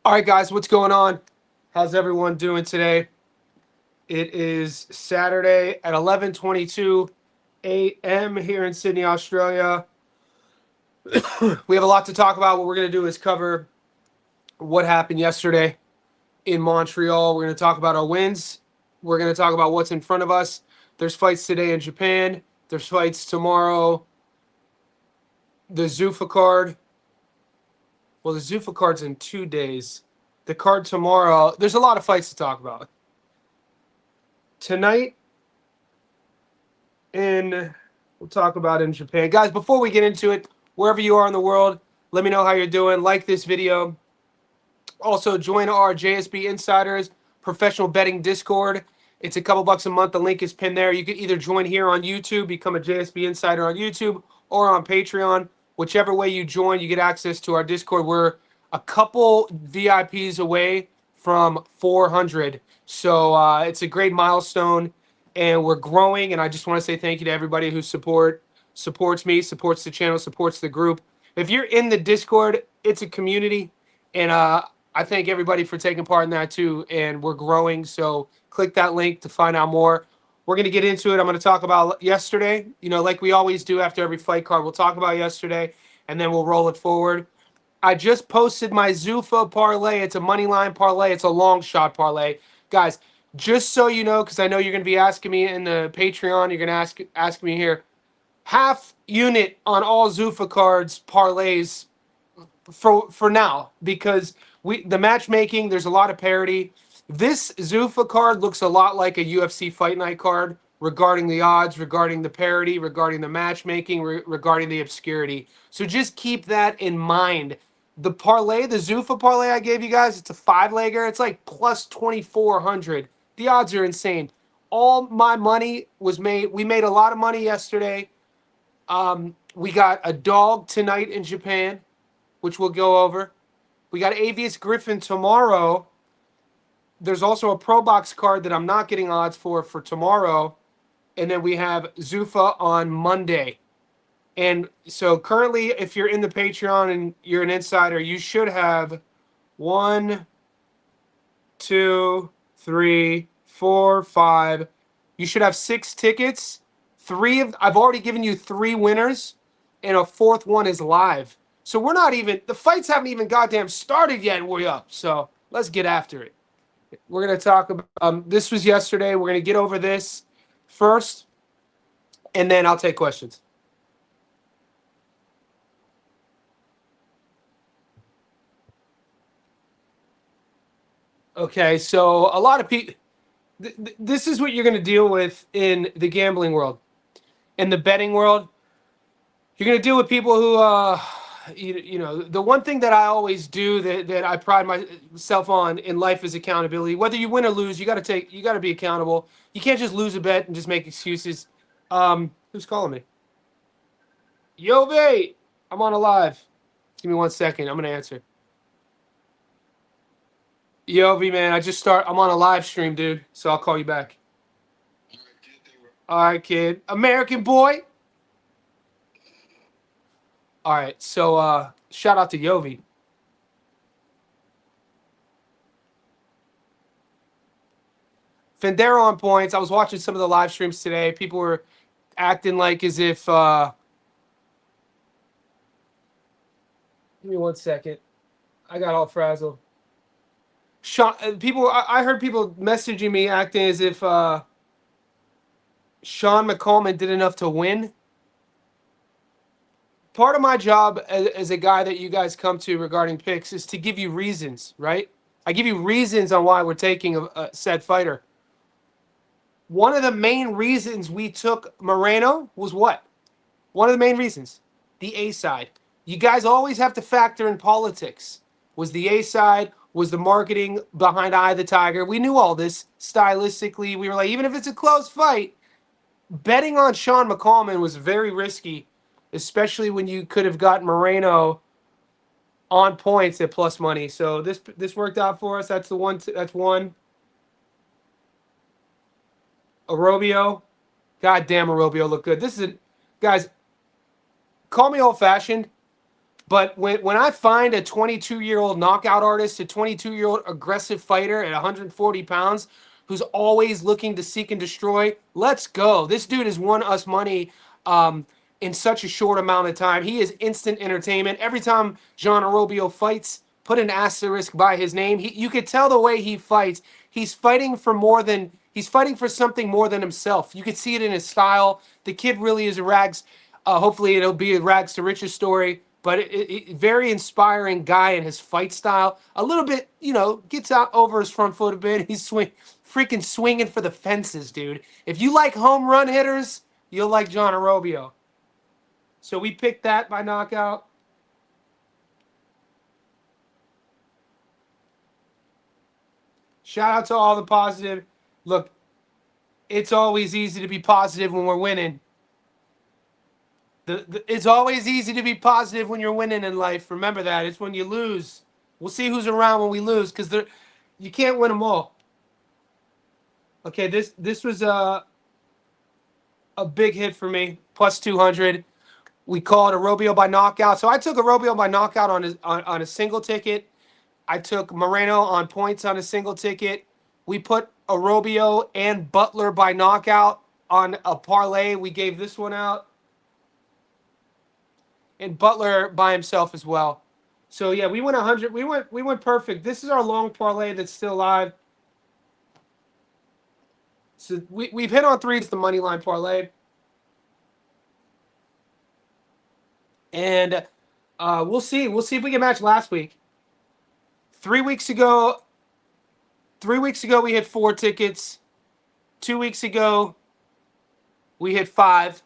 All right, guys, what's going on? How's everyone doing today? It is Saturday at 11:22 a.m. here in Sydney, Australia. We have a lot to talk about. What we're going to do is cover what happened yesterday in Montreal. We're going to talk about our wins. We're going to talk about what's in front of us. There's fights today in Japan. There's fights tomorrow. The Zuffa card. Well, the Zuffa card's in 2 days. The card tomorrow. There's a lot of fights to talk about. Tonight, and we'll talk about it in Japan. Guys, before we get into it, wherever you are in the world, let me know how you're doing. Like this video. Also, join our JSB Insiders professional betting Discord. It's a couple bucks a month. The link is pinned there. You can either join here on YouTube, become a JSB Insider on YouTube, or on Patreon. Whichever way you join, you get access to our Discord. We're a couple VIPs away from 400. So it's a great milestone, and we're growing. And I just want to say thank you to everybody who supports me, supports the channel, supports the group. If you're in the Discord, it's a community, and I thank everybody for taking part in that too. And we're growing, so click that link to find out more. We're going to get into it. I'm going to talk about yesterday, like we always do after every fight card. We'll talk about yesterday, and then we'll roll it forward. I just posted my Zuffa parlay. It's a money line parlay. It's a long shot parlay. Guys, just so you know, because I know you're going to be asking me in the Patreon, you're going to ask me here, half unit on all Zuffa cards parlays for now, because the matchmaking, there's a lot of parity. This Zuffa card looks a lot like a UFC Fight Night card regarding the odds, regarding the parity, regarding the matchmaking, regarding the obscurity. So just keep that in mind. The parlay, the Zuffa parlay I gave you guys, it's a 5-legger. It's like plus 2,400. The odds are insane. All my money was made. We made a lot of money yesterday. We got a dog tonight in Japan, which we'll go over. We got Avius Griffin tomorrow. There's also a Pro Box card that I'm not getting odds for tomorrow. And then we have Zuffa on Monday. And so currently, if you're in the Patreon and you're an insider, you should have 1, 2, 3, 4, 5. You should have 6 tickets. I've already given you 3 winners, and a 4th one is live. So we're not even, the fights haven't even goddamn started yet, and we're up. So let's get after it. We're going to talk about, this was yesterday. We're going to get over this first, and then I'll take questions. Okay, so a lot of people, this is what you're going to deal with in the gambling world. In the betting world, you're going to deal with people who, the one thing that I always do that I pride myself on in life is accountability. Whether you win or lose, you got to be accountable. You can't just lose a bet and just make excuses. Who's calling me? Yove, I'm on a live. Give me 1 second. I'm going to answer. Yove, man, I'm on a live stream, dude. So I'll call you back. All right, kid. American boy. All right, so shout out to Yovi. Fendero on points. I was watching some of the live streams today. People were acting like as if. Give me 1 second. I got all frazzled. Sean, I heard people messaging me acting as if Sean McCollum did enough to win. Part of my job as a guy that you guys come to regarding picks is to give you reasons, right? I give you reasons on why we're taking a said fighter. One of the main reasons we took Moreno was what? One of the main reasons, the A side. You guys always have to factor in politics. Was the A side, was the marketing behind Eye of the Tiger? We knew all this stylistically. We were like, even if it's a close fight, betting on Sean McCollum was very risky, especially when you could have gotten Moreno on points at plus money. So this worked out for us. That's the one. That's one. Arobio. God damn, Arobio looked good. This is guys, call me old-fashioned, But when I find a 22-year-old knockout artist, a 22-year-old aggressive fighter at 140 pounds who's always looking to seek and destroy, let's go. This dude has won us money in such a short amount of time. He is instant entertainment. Every time John Arobio fights, put an asterisk by his name. You could tell the way he fights. He's fighting for something more than himself. You could see it in his style. The kid really is a rags. Hopefully, it'll be a rags to riches story. But very inspiring guy in his fight style. A little bit, gets out over his front foot a bit. He's freaking swinging for the fences, dude. If you like home run hitters, you'll like John Arobio. So we picked that by knockout. Shout out to all the positive. Look, it's always easy to be positive when we're winning. It's always easy to be positive when you're winning in life. Remember that. It's when you lose. We'll see who's around when we lose, because you can't win them all. Okay, this was a big hit for me. Plus 200. We called Arobio by knockout. So I took Arobio by knockout on a single ticket. I took Moreno on points on a single ticket. We put Arobio and Butler by knockout on a parlay. We gave this one out. And Butler by himself as well. So yeah, we went 100. We went perfect. This is our long parlay that's still live. So we've hit on 3. It's the money line parlay. And we'll see. We'll see if we can match last week. 3 weeks ago we hit 4 tickets. 2 weeks ago we hit 5.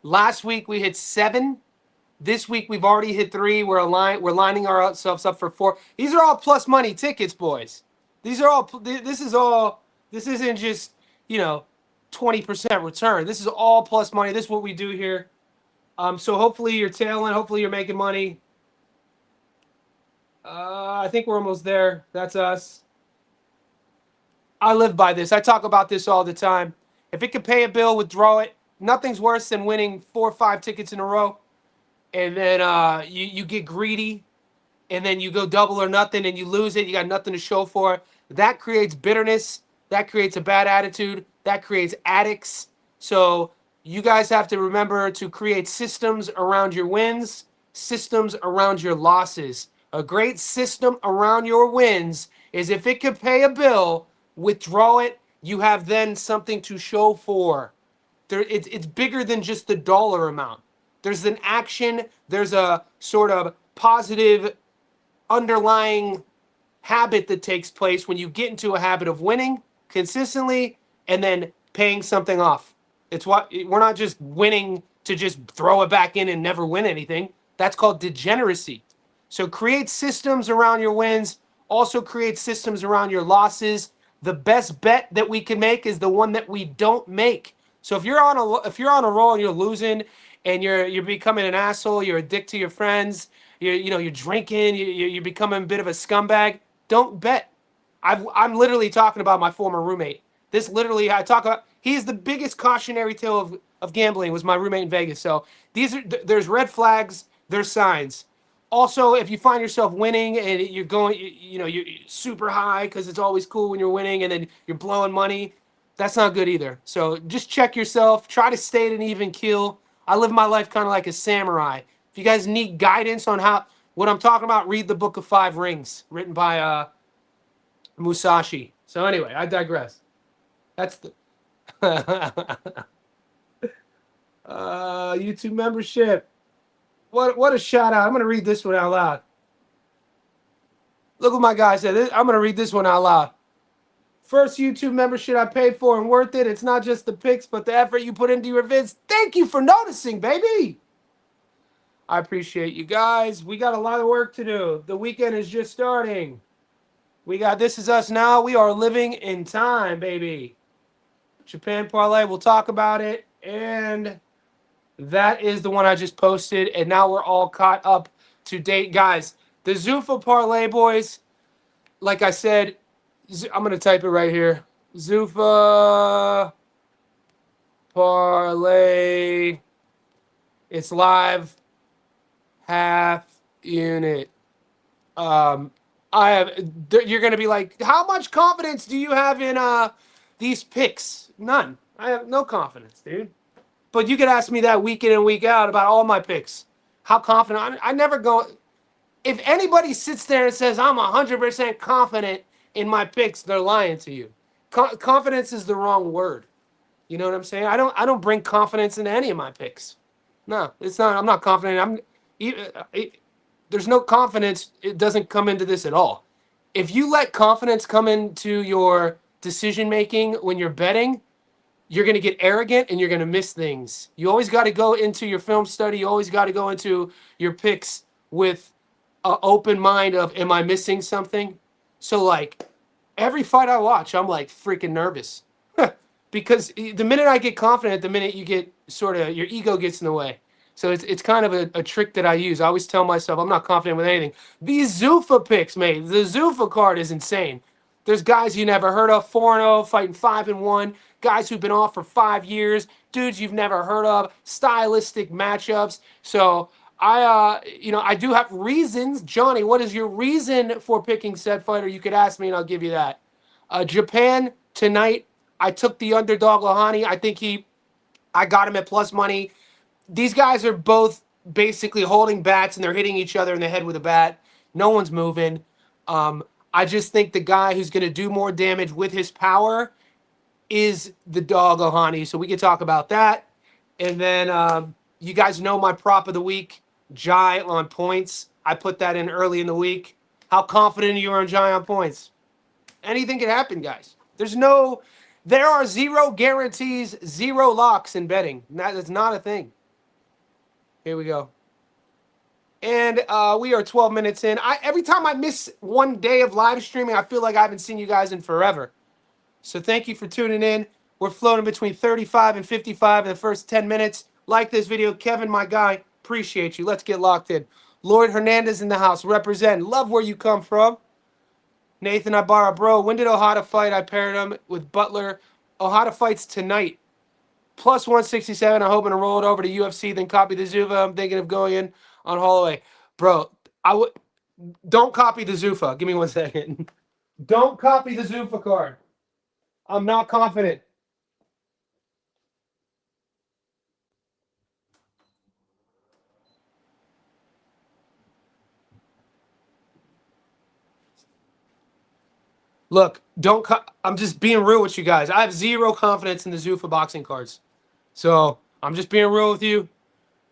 Last week we hit 7. This week we've already hit 3. We're lining ourselves up for 4. These are all plus money tickets, boys. This isn't just 20% return. This is all plus money. This is what we do here. So hopefully you're tailing. Hopefully you're making money. I think we're almost there. That's us. I live by this. I talk about this all the time. If it could pay a bill, withdraw it. Nothing's worse than winning 4 or 5 tickets in a row, and then you get greedy, and then you go double or nothing, and you lose it. You got nothing to show for it. That creates bitterness. That creates a bad attitude. That creates addicts. So you guys have to remember to create systems around your wins, systems around your losses. A great system around your wins is if it could pay a bill, withdraw it. You have then something to show for. It's bigger than just the dollar amount. There's an action. There's a sort of positive underlying habit that takes place when you get into a habit of winning consistently and then paying something off. It's what we're not just winning to just throw it back in and never win anything. That's called degeneracy. So create systems around your wins. Also create systems around your losses. The best bet that we can make is the one that we don't make. So if you're on a roll and you're losing and you're becoming an asshole, you're a dick to your friends, you're drinking, you're becoming a bit of a scumbag, don't bet. I'm literally talking about my former roommate. This literally he's the biggest cautionary tale of gambling was my roommate in Vegas. So there's red flags, there's signs. Also, if you find yourself winning and you're going, you're super high because it's always cool when you're winning and then you're blowing money, that's not good either. So just check yourself. Try to stay at an even keel. I live my life kind of like a samurai. If you guys need guidance on what I'm talking about, read the Book of 5 Rings, written by Musashi. So anyway, I digress. That's the YouTube membership. What a shout out. I'm going to read this one out loud. Look what my guy said. I'm going to read this one out loud. First YouTube membership I paid for and worth it. It's not just the picks, but the effort you put into your vids. Thank you for noticing, baby. I appreciate you guys. We got a lot of work to do. The weekend is just starting. We got This Is Us Now. We are living in time, baby. Japan parlay. We'll talk about it. And that is the one I just posted, and now we're all caught up to date. Guys, the Zuffa parlay, boys, like I said, I'm going to type it right here. Zuffa parlay. It's live. Half unit. I have. You're gonna be like, how much confidence do you have in these picks? None. I have no confidence, dude. But you could ask me that week in and week out about all my picks. How confident? I never go. If anybody sits there and says I'm 100% confident in my picks, they're lying to you. Confidence is the wrong word. You know what I'm saying? I don't bring confidence into any of my picks. No, it's not. I'm not confident. There's no confidence. It doesn't come into this at all. If you let confidence come into your decision making when you're betting, you're going to get arrogant and you're going to miss things. You always got to go into your film study. You always got to go into your picks with an open mind of, am I missing something? So like every fight I watch, I'm like freaking nervous. Because the minute I get confident, the minute you get sort of, your ego gets in the way. So it's kind of a trick that I use. I always tell myself I'm not confident with anything. These Zuffa picks, mate. The Zuffa card is insane. There's guys you never heard of, 4-0, fighting 5-1. Guys who've been off for 5 years. Dudes you've never heard of. Stylistic matchups. So I do have reasons. Johnny, what is your reason for picking said fighter? You could ask me and I'll give you that. Japan tonight. I took the underdog Lohani. I got him at plus money. These guys are both basically holding bats and they're hitting each other in the head with a bat. No one's moving. I just think the guy who's going to do more damage with his power is the dog Ohani. So we can talk about that. And then you guys know my prop of the week, Jai on points. I put that in early in the week. How confident are you on Jai on points? Anything can happen, guys. There are zero guarantees, zero locks in betting. That's not a thing. Here we go. And we are 12 minutes in. Every time I miss one day of live streaming, I feel like I haven't seen you guys in forever. So thank you for tuning in. We're floating between 35 and 55 in the first 10 minutes. Like this video. Kevin, my guy, appreciate you. Let's get locked in. Lloyd Hernandez in the house. Represent. Love where you come from. Nathan Ibarra, bro. When did Ojeda fight? I paired him with Butler. Ojeda fights tonight. Plus 167. I'm hoping to roll it over to UFC, then copy the Zuffa. I'm thinking of going in on Holloway. Bro, don't copy the Zuffa. Give me 1 second. Don't copy the Zuffa card. I'm not confident. Look, I'm just being real with you guys. I have zero confidence in the Zuffa boxing cards. So I'm just being real with you.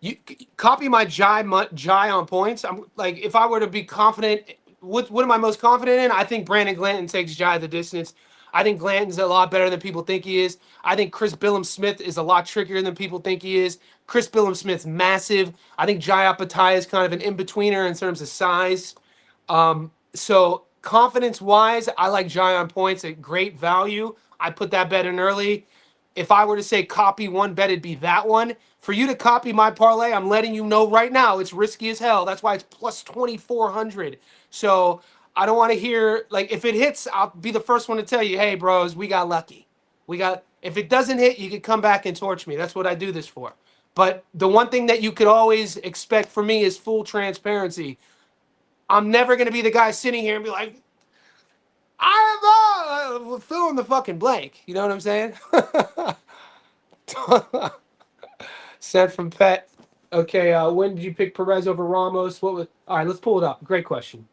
You copy my Jai on points. I'm like, if I were to be confident, what am I most confident in? I think Brandon Glanton takes Jai the distance. I think Glanton's a lot better than people think he is. I think Chris Billum-Smith is a lot trickier than people think he is. Chris Billum-Smith's massive. I think Jai Opetaia is kind of an in-betweener in terms of size. So confidence-wise, I like Jai on points at great value. I put that bet in early. If I were to say copy one bet, it'd be that one. For you to copy my parlay, I'm letting you know right now it's risky as hell. That's why it's plus 2,400. So I don't want to hear, like, if it hits, I'll be the first one to tell you, hey, bros, we got lucky. If it doesn't hit, you can come back and torch me. That's what I do this for. But the one thing that you could always expect from me is full transparency. I'm never going to be the guy sitting here and be like, I am fill in the fucking blank. You know what I'm saying? Sent from Pet. Okay, when did you pick Perez over Ramos? All right, let's pull it up. Great question.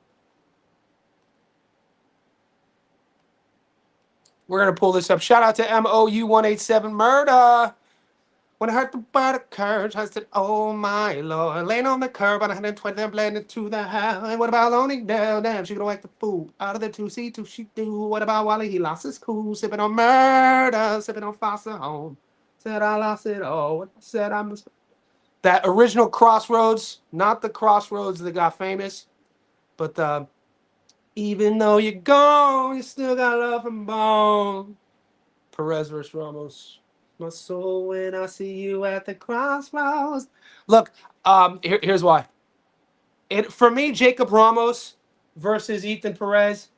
We're going to pull this up. Shout out to MOU187 Murder. When I heard the butter curve, I said, oh my lord. Laying on the curb on 120, then blended to the house. And what about loaning down? Damn, she gonna whack the fool out of the 2C2 she do. What about Wally? He lost his cool. Sipping on murder, sipping on Foster home. Said I lost it all. Said I must. That original Crossroads, not the Crossroads that got famous, but even though you're gone, you still got love and bone. Perez versus Ramos. My soul when I see you at the crossroads. Look, here's why. For me, Jacob Ramos versus Ethan Perez,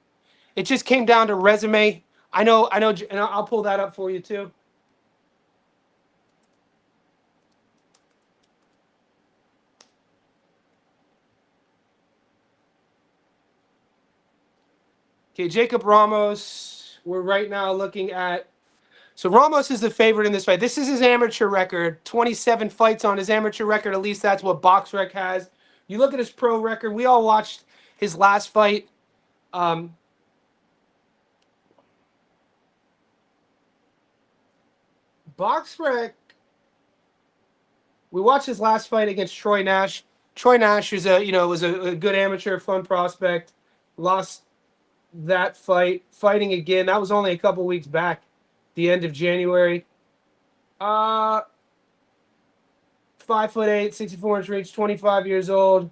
it just came down to resume. I know, and I'll pull that up for you too. Okay, Jacob Ramos. We're right now looking at. So Ramos is the favorite in this fight. This is his amateur record. 27 fights on his amateur record. At least that's what BoxRec has. You look at his pro record. We all watched his last fight. BoxRec. We watched his last fight against Troy Nash. Troy Nash was a good amateur, fun prospect. Lost that fight. Fighting again. That was only a couple weeks back, the end of January. 5'8", 64-inch reach, 25 years old.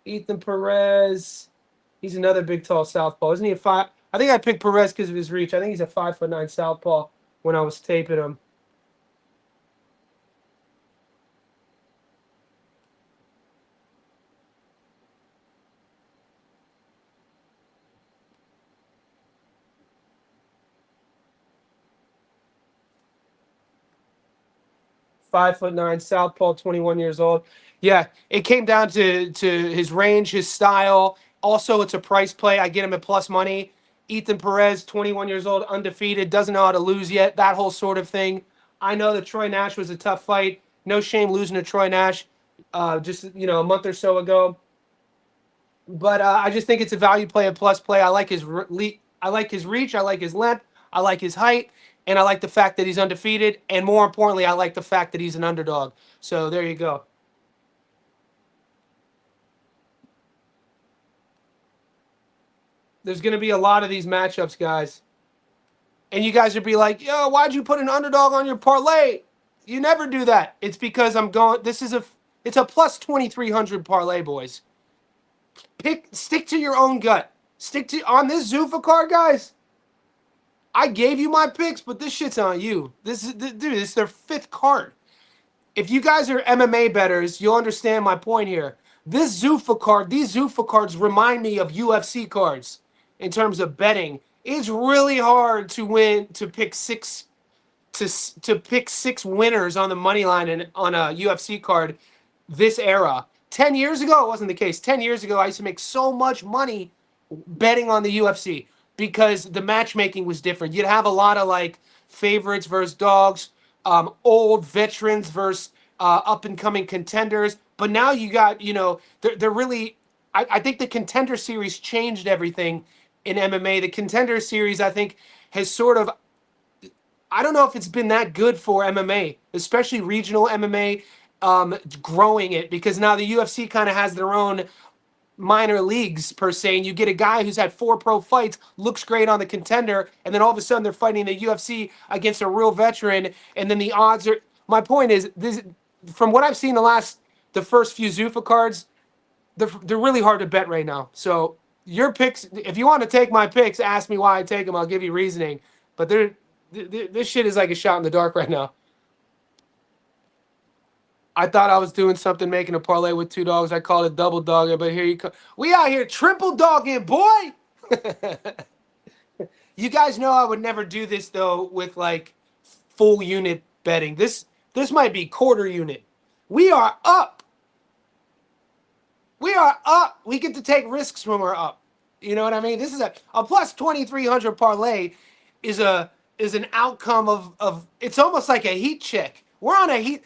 Ethan Perez. He's another big, tall southpaw. Isn't he a five? I think I picked Perez because of his reach. I think he's a 5'9" southpaw when I was taping him. .9 southpaw, 21 years old. Yeah, it came down to his range, his style. Also, it's a price play. I get him at plus money. Ethan Perez, 21 years old, undefeated, doesn't know how to lose yet. That whole sort of thing. I know that Troy Nash was a tough fight. No shame losing to Troy Nash just a month or so ago. But I just think it's a value play, a plus play. I like his reach. I like his length. I like his height. And I like the fact that he's undefeated. And more importantly, I like the fact that he's an underdog. So there you go. There's going to be a lot of these matchups, guys. And you guys would be like, yo, why'd you put an underdog on your parlay? You never do that. It's because I'm going, it's a plus 2,300 parlay, boys. Stick to your own gut. On this Zuffa card, guys. I gave you my picks, but this shit's on you. This is their 5th card. If you guys are MMA bettors, you'll understand my point here. These Zuffa cards remind me of UFC cards in terms of betting. It's really hard to pick six winners on the money line and on a UFC card this era. 10 years ago, it wasn't the case. 10 years ago, I used to make so much money betting on the UFC because the matchmaking was different. You'd have a lot of like favorites versus dogs, old veterans versus up-and-coming contenders. But now you got, they're really, I think the Contender Series changed everything in MMA. The Contender Series, I think, has sort of, I don't know if it's been that good for MMA, especially regional MMA, growing it, because now the UFC kind of has their own minor leagues per se, and you get a guy who's had 4 pro fights, looks great on the Contender, and then all of a sudden they're fighting the UFC against a real veteran, and then the odds are. My point is, this, from what I've seen the first few Zuffa cards, they're really hard to bet right now. So your picks, if you want to take my picks, ask me why I take them. I'll give you reasoning. But this shit is like a shot in the dark right now. I thought I was doing something, making a parlay with 2 dogs. I called it double dogging, but here you come. We out here triple dogging, boy. You guys know I would never do this though with like full unit betting. This might be quarter unit. We are up. We are up. We get to take risks when we're up. You know what I mean? This is a plus 2,300 parlay is an outcome of it's almost like a heat check. We're on a heat.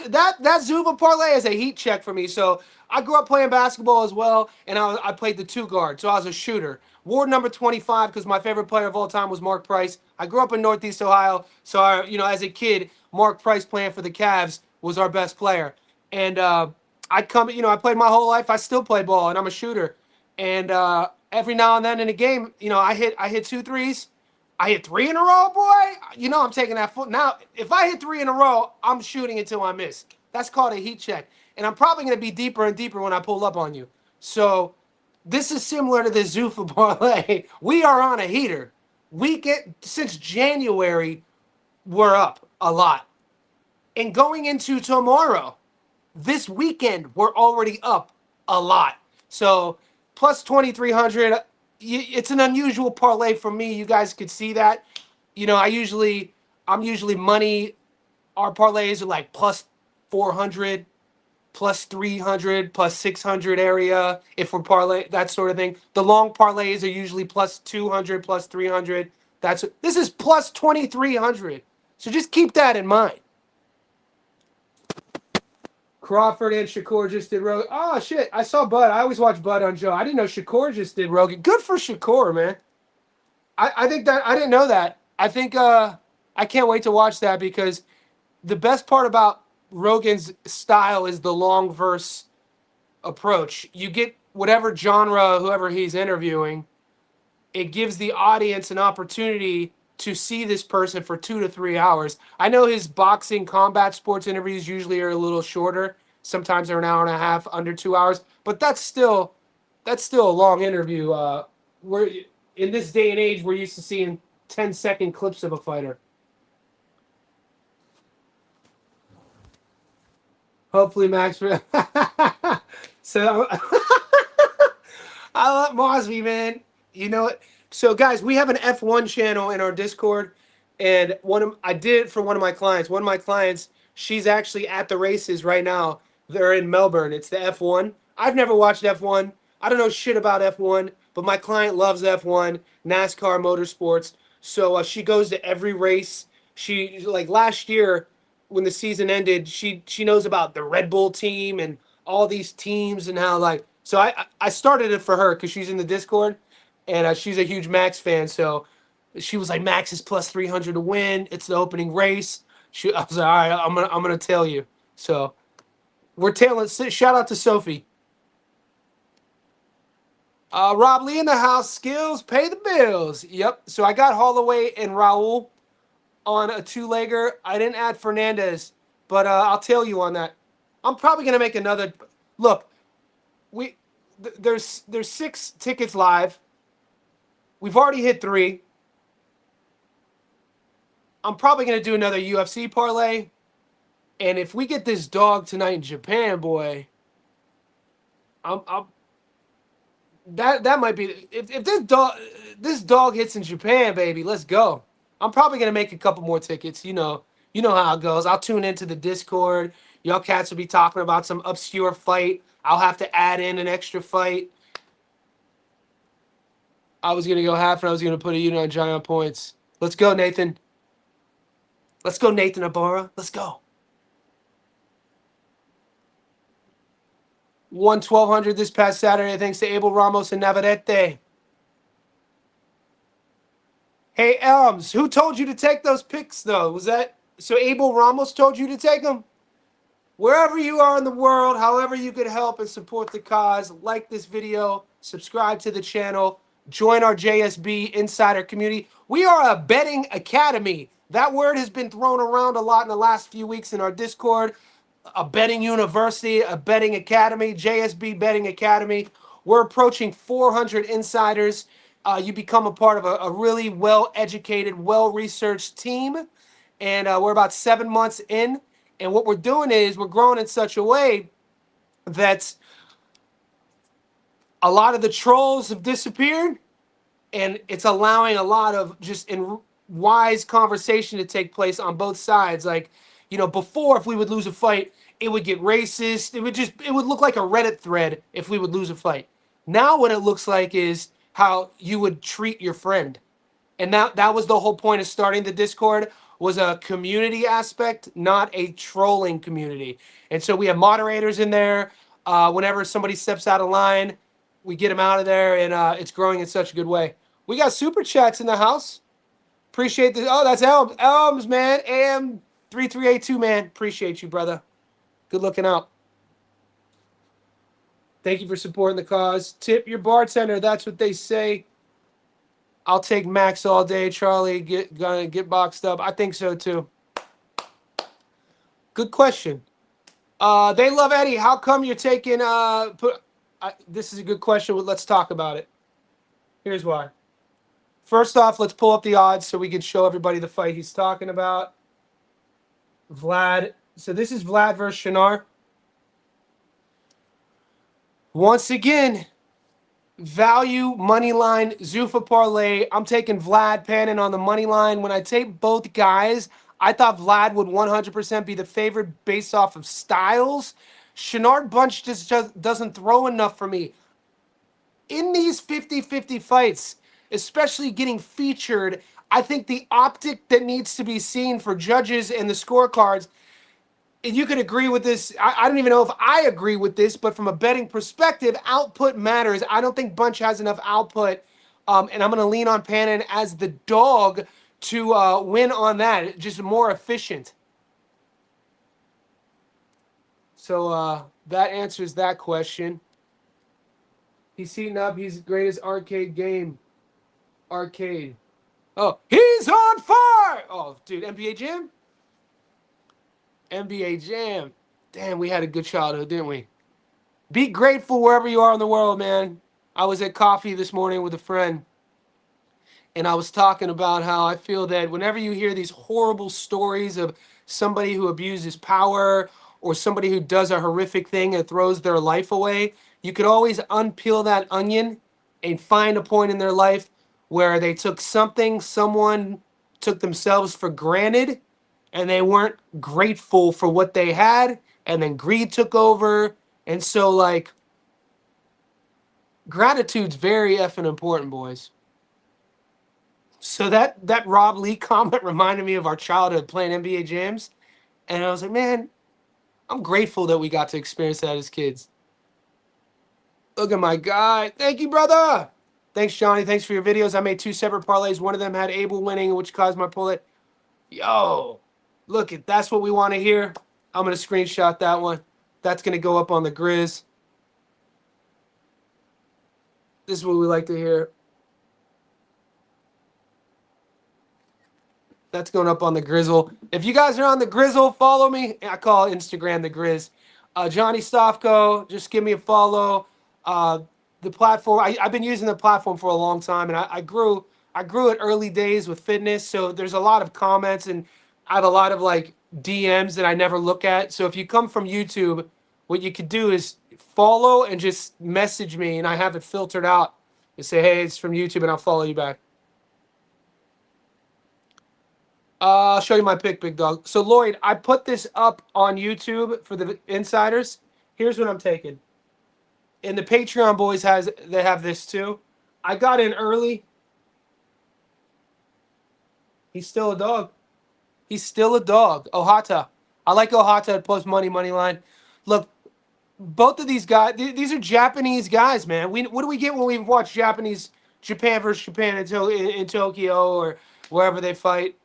That Zuffa parlay is a heat check for me. So I grew up playing basketball as well, and I played the 2 guard, so I was a shooter. Ward number 25 because my favorite player of all time was Mark Price. I grew up in Northeast Ohio, so as a kid, Mark Price playing for the Cavs was our best player. And I played my whole life. I still play ball, and I'm a shooter. And every now and then in a game, I hit 2 threes. I hit 3 in a row, boy. I'm taking that foot. Now, if I hit 3 in a row, I'm shooting until I miss. That's called a heat check. And I'm probably going to be deeper and deeper when I pull up on you. So this is similar to the Zuffa parlay. We are on a heater. Since January, we're up a lot. And going into tomorrow, this weekend, we're already up a lot. So plus 2,300. It's an unusual parlay for me. You guys could see that. I'm usually money. Our parlays are like plus 400, plus 300, plus 600 area if we're parlay, that sort of thing. The long parlays are usually plus 200, plus 300. This is plus 2,300. So just keep that in mind. Crawford and Shakur just did Rogan. Oh shit! I saw Bud. I always watch Bud on Joe. I didn't know Shakur just did Rogan. Good for Shakur, man. I think that I didn't know that. I think I can't wait to watch that because the best part about Rogan's style is the long verse approach. You get whatever genre, whoever he's interviewing, it gives the audience an opportunity to see this person for 2 to 3 hours. I know his boxing combat sports interviews usually are a little shorter. Sometimes they're an hour and a half, under 2 hours, but that's still a long interview. We're in this day and age, we're used to seeing 10-second clips of a fighter. Hopefully, Max. So I love Mosby, man. You know it. So, guys, we have an F1 channel in our Discord, and I did it for one of my clients. One of my clients, she's actually at the races right now. They're in Melbourne. It's the F1. I've never watched F1. I don't know shit about F1, but my client loves F1, NASCAR, motorsports. So she goes to every race. She, like last year when the season ended, she knows about the Red Bull team and all these teams and how like. So I started it for her because she's in the Discord, and she's a huge Max fan. So she was like, Max is plus 300 to win. It's the opening race. I was like, all right, I'm gonna tell you. So we're tailing. Shout out to Sophie. Rob Lee in the house. Skills pay the bills. Yep. So I got Holloway and Raul on a 2-legger. I didn't add Fernandez, but I'll tell you on that. I'm probably gonna make another. Look, there's 6 tickets live. We've already hit 3. I'm probably gonna do another UFC parlay, and if we get this dog tonight in Japan, boy, that might be if this dog hits in Japan, baby, let's go. I'm probably gonna make a couple more tickets. You know how it goes. I'll tune into the Discord. Y'all cats will be talking about some obscure fight. I'll have to add in an extra fight. I was gonna go half, and I was gonna put a unit on Giant points. Let's go, Nathan. Let's go, Nathan Ibarra. Let's go. 1,200 this past Saturday, thanks to Abel Ramos and Navarrete. Hey, Elms, who told you to take those picks, though? Was that so Abel Ramos told you to take them? Wherever you are in the world, however you could help and support the cause, like this video, subscribe to the channel, join our JSB Insider community. We are a betting academy. That word has been thrown around a lot in the last few weeks in our Discord. A betting university, a betting academy, JSB Betting Academy. We're approaching 400 insiders. You become a part of a really well-educated, well-researched team. And we're about 7 months in. And what we're doing is we're growing in such a way that a lot of the trolls have disappeared. And it's allowing a lot of just wise conversation to take place on both sides. Like, before, if we would lose a fight, it would get racist. It would look like a Reddit thread if we would lose a fight. Now what it looks like is how you would treat your friend. And that was the whole point of starting the Discord, was a community aspect, not a trolling community. And so we have moderators in there. Whenever somebody steps out of line, we get them out of there, and it's growing in such a good way. We got super chats in the house. Appreciate this. Oh, that's Elms, man. AM3382, man. Appreciate you, brother. Good looking out. Thank you for supporting the cause. Tip your bartender. That's what they say. I'll take Max all day. Charlie, gonna get boxed up. I think so too. Good question. They love Eddie. How come you're taking? This is a good question. Let's talk about it. Here's why. First off, let's pull up the odds so we can show everybody the fight he's talking about. Vlad. So this is Vlad versus Shinar. Once again, value money line Zuffa parlay. I'm taking Vlad Panin on the money line. When I take both guys, I thought Vlad would 100% be the favorite based off of styles. Shenard Bunch just doesn't throw enough for me. In these 50-50 fights, especially getting featured, I think the optic that needs to be seen for judges and the scorecards, and you could agree with this. I don't even know if I agree with this, but from a betting perspective, output matters. I don't think Bunch has enough output, and I'm going to lean on Panin as the dog to win on that. Just more efficient. So that answers that question. He's heating up. He's the greatest arcade game. Arcade. Oh, he's on fire! Oh, dude, NBA Jam? NBA Jam. Damn, we had a good childhood, didn't we? Be grateful wherever you are in the world, man. I was at coffee this morning with a friend, and I was talking about how I feel that whenever you hear these horrible stories of somebody who abuses power or somebody who does a horrific thing and throws their life away, you could always unpeel that onion and find a point in their life where they took something, someone took themselves for granted, and they weren't grateful for what they had, and then greed took over. And so, like, gratitude's very effing important, boys. So that Rob Lee comment reminded me of our childhood playing NBA Jams. And I was like, man, I'm grateful that we got to experience that as kids. Look at my guy. Thank you, brother. Thanks, Johnny. Thanks for your videos. I made 2 separate parlays. One of them had Abel winning, which caused my pull it. Yo, look, that's what we want to hear. I'm going to screenshot that one. That's going to go up on the Grizz. This is what we like to hear. That's going up on the Grizzle. If you guys are on the Grizzle, follow me. I call Instagram the Grizz. Johnny Stofko, just give me a follow. The platform, I've been using the platform for a long time, and I grew at early days with fitness, so there's a lot of comments, and I have a lot of like DMs that I never look at. So if you come from YouTube, what you could do is follow and just message me, and I have it filtered out and say, hey, it's from YouTube, and I'll follow you back. I'll show you my pick, big dog. So, Lloyd, I put this up on YouTube for the insiders. Here's what I'm taking. And the Patreon boys they have this too. I got in early. He's still a dog. He's still a dog. Ohata. I like Ohata at plus money line. Look, both of these guys, these are Japanese guys, man. What do we get when we watch Japan versus Japan in Tokyo or wherever they fight?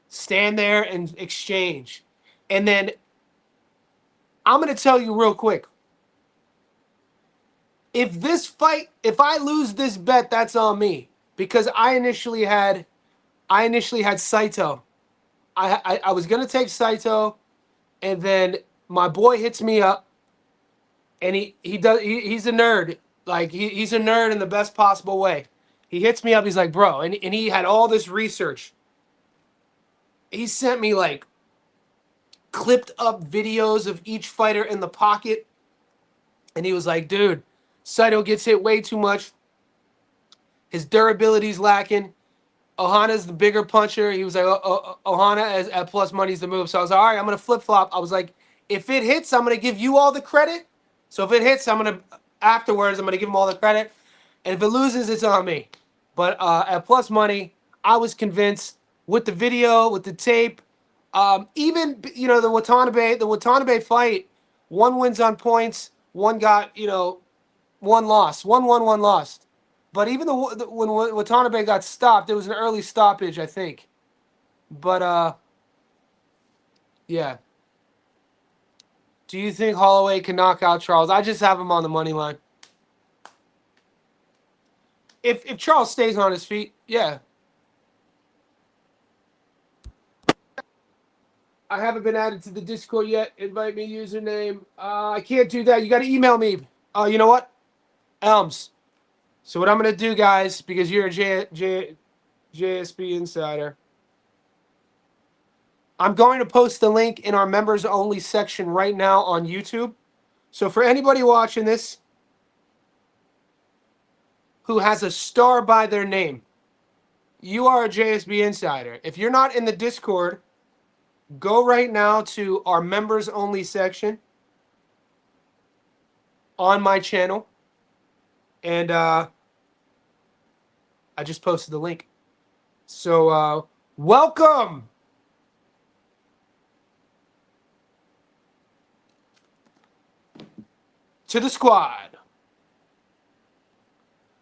Stand there and exchange. And then I'm going to tell you real quick. If I lose this bet, that's on me. Because I initially had Saito. I was going to take Saito, and then my boy hits me up, and he's a nerd. Like, he's a nerd in the best possible way. He hits me up, he's like, bro, and he had all this research. He sent me like clipped up videos of each fighter in the pocket. And he was like, dude, Saito gets hit way too much. His durability's lacking. Ohana's the bigger puncher. He was like, Ohana at plus money's the move. So I was like, all right, I'm going to flip-flop. I was like, if it hits, I'm going to give you all the credit. So if it hits, afterwards, I'm going to give him all the credit. And if it loses, it's on me. But at plus money, I was convinced with the video, with the tape, even, the Watanabe fight, one wins on points, one got, one loss. One won, one lost. But even when Watanabe got stopped, it was an early stoppage, I think. But, yeah. Do you think Holloway can knock out Charles? I just have him on the money line. If Charles stays on his feet, yeah. I haven't been added to the Discord yet. Invite me, username. I can't do that. You got to email me. You know what? Elms. So what I'm going to do, guys, because you're a JSB insider, I'm going to post the link in our members only section right now on YouTube. So for anybody watching this who has a star by their name, you are a JSB insider. If you're not in the Discord, go right now to our members only section. on my channel. And I just posted the link. So welcome to the squad.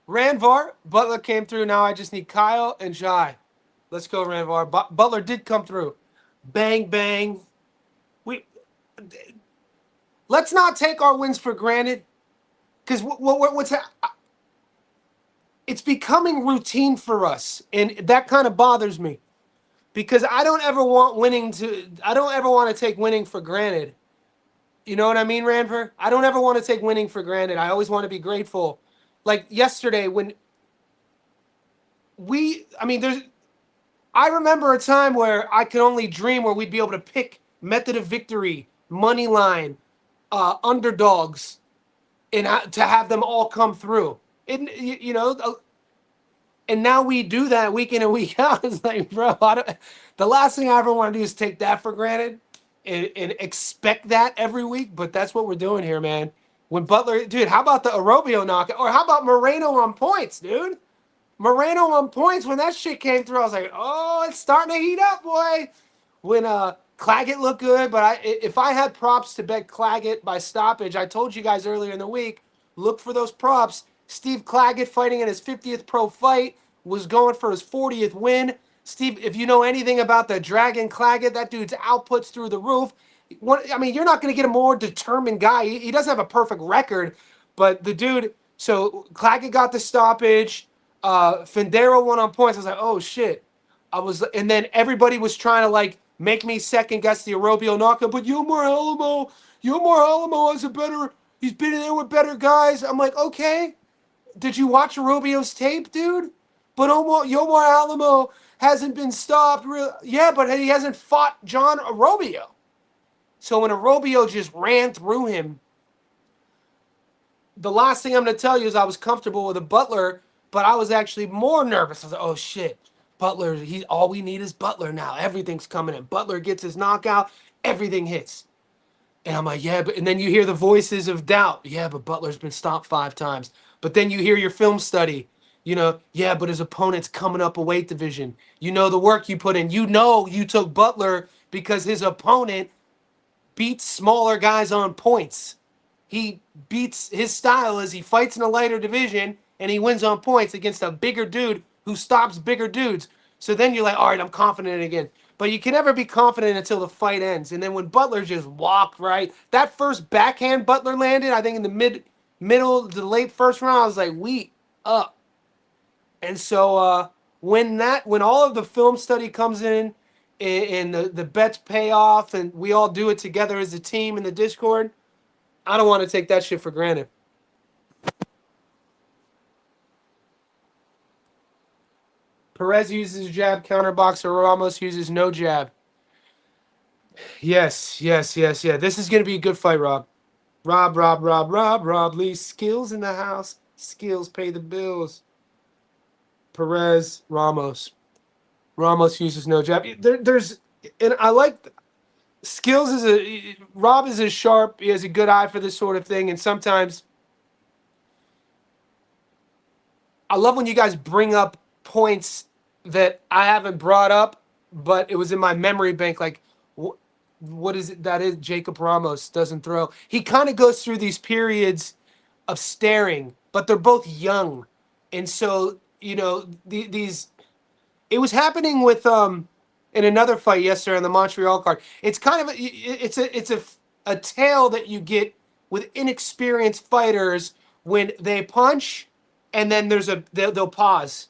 Ranvar, Butler came through. Now I just need Kyle and Jai. Let's go, Ranvar. Butler did come through. Bang, bang. Let's not take our wins for granted, because it's becoming routine for us, and that kind of bothers me, because I don't ever want to take winning for granted. You know what I mean, Ranver? I don't ever want to take winning for granted. I always want to be grateful. Like yesterday when I remember a time where I could only dream where we'd be able to pick method of victory, money line, underdogs, and to have them all come through. And and now we do that week in and week out. It's like, bro, the last thing I ever want to do is take that for granted and expect that every week. But that's what we're doing here, man. When Butler, dude, how about the Arobio knockout? Or how about Moreno on points, dude? Moreno on points, when that shit came through, I was like, oh, it's starting to heat up, boy. When Claggett looked good, but if I had props to bet Claggett by stoppage, I told you guys earlier in the week, look for those props. Steve Claggett fighting in his 50th pro fight was going for his 40th win. Steve, if you know anything about the Dragon Claggett, that dude's output's through the roof. You're not going to get a more determined guy. He doesn't have a perfect record, but the dude, so Claggett got the stoppage. Fendero won on points. I was like, oh shit. And then everybody was trying to like make me second guess the Arobio knockout, but Yomar Alamo has he's been in there with better guys. I'm like, okay. Did you watch Arobio's tape, dude? But Yomar Alamo hasn't been stopped. Yeah, but he hasn't fought John Arobio. So when Arobio just ran through him, the last thing I'm going to tell you is I was comfortable with a Butler, but I was actually more nervous. I was like, oh shit, Butler, all we need is Butler now. Everything's coming in. Butler gets his knockout, everything hits. And I'm like, yeah, and then you hear the voices of doubt. Yeah, but Butler's been stopped 5 times. But then you hear your film study. Yeah, but his opponent's coming up a weight division. You know the work you put in. You know you took Butler because his opponent beats smaller guys on points. His style is he fights in a lighter division and he wins on points against a bigger dude who stops bigger dudes. So then you're like, all right, I'm confident again. But you can never be confident until the fight ends. And then when Butler just walked, right, that first backhand Butler landed, I think in the middle to the late first round, I was like, we up. And so when all of the film study comes in and the bets pay off and we all do it together as a team in the Discord, I don't want to take that shit for granted. Perez uses jab, counterboxer. Ramos uses no jab. Yes. This is going to be a good fight, Rob. Rob Lee. Skills in the house. Skills pay the bills. Perez, Ramos. Ramos uses no jab. And I like Skills Rob is as sharp. He has a good eye for this sort of thing. And sometimes I love when you guys bring up points that I haven't brought up, but it was in my memory bank. Like, what is it that is Jacob Ramos doesn't throw? He kind of goes through these periods of staring, but they're both young. And so, these it was happening with in another fight yesterday on the Montreal card. It's kind of it's a tale that you get with inexperienced fighters when they punch and then they'll pause,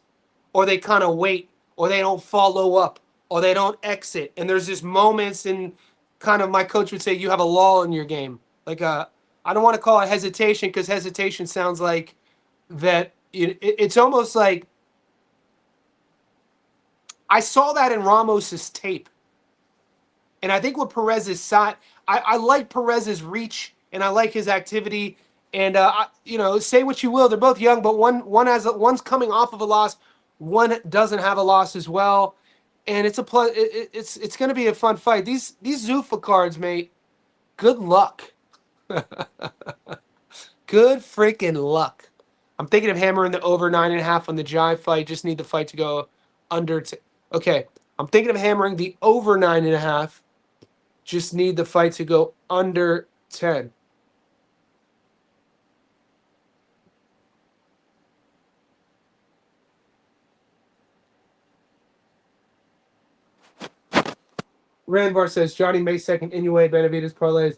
or they kind of wait, or they don't follow up, or they don't exit. And there's just moments in kind of, my coach would say, you have a lull in your game. Like I don't want to call it hesitation, because hesitation sounds like that. It's almost like I saw that in Ramos's tape. And I think what Perez's side, I like Perez's reach and I like his activity. And say what you will, they're both young, but one's coming off of a loss, one doesn't have a loss as well. And it's it's going to be a fun fight. These Zuffa cards, mate. Good luck. Good Good freaking luck. I'm thinking of hammering the over 9.5 on the Jai fight. Just need the fight to go under. Okay. I'm thinking of hammering the over 9.5. Just need the fight to go under 10. Randvar says Johnny May second Inoue Benavidez parlays.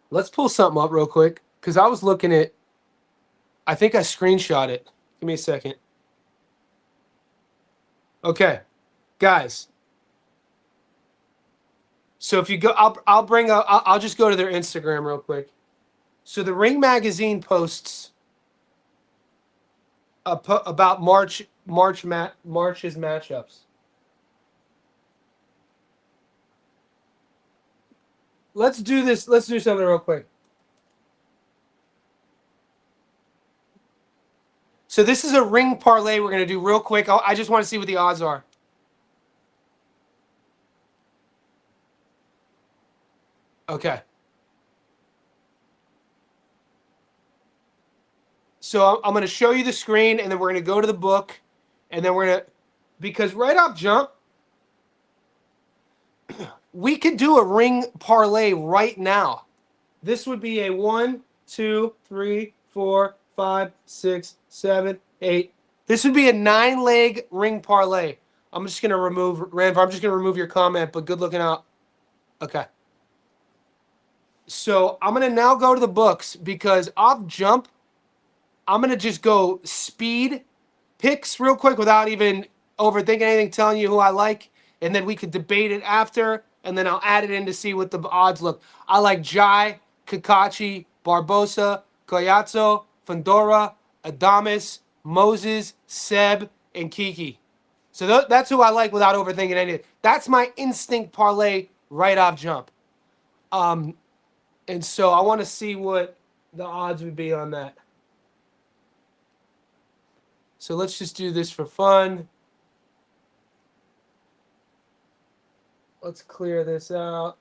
Let's pull something up real quick because I was looking at. I think I screenshot it. Give me a second. Okay, guys. So if you go, I'll just go to their Instagram real quick. So the Ring Magazine posts about March's matchups. Let's do this. Let's do something real quick. So this is a ring parlay we're going to do real quick. I just want to see what the odds are. Okay. So I'm going to show you the screen, and then we're going to go to the book, and then we're going to, because right off jump, we could do a ring parlay right now. This would be a 1, 2, 3, 4, 5, 6, 7, 8. This would be a 9-leg ring parlay. I'm just going to remove, Ranvar, I'm just going to remove your comment, but good looking out. Okay. So I'm going to now go to the books because off jump, I'm going to just go speed picks real quick without even overthinking anything, telling you who I like, and then we could debate it after, and then I'll add it in to see what the odds look. I like Jai, Kakachi, Barbosa, Coyazzo, Fundora, Adames, Moses, Seb, and Kiki. So that's who I like without overthinking anything. That's my instinct parlay right off jump. And so I want to see what the odds would be on that. So let's just do this for fun. Let's clear this out.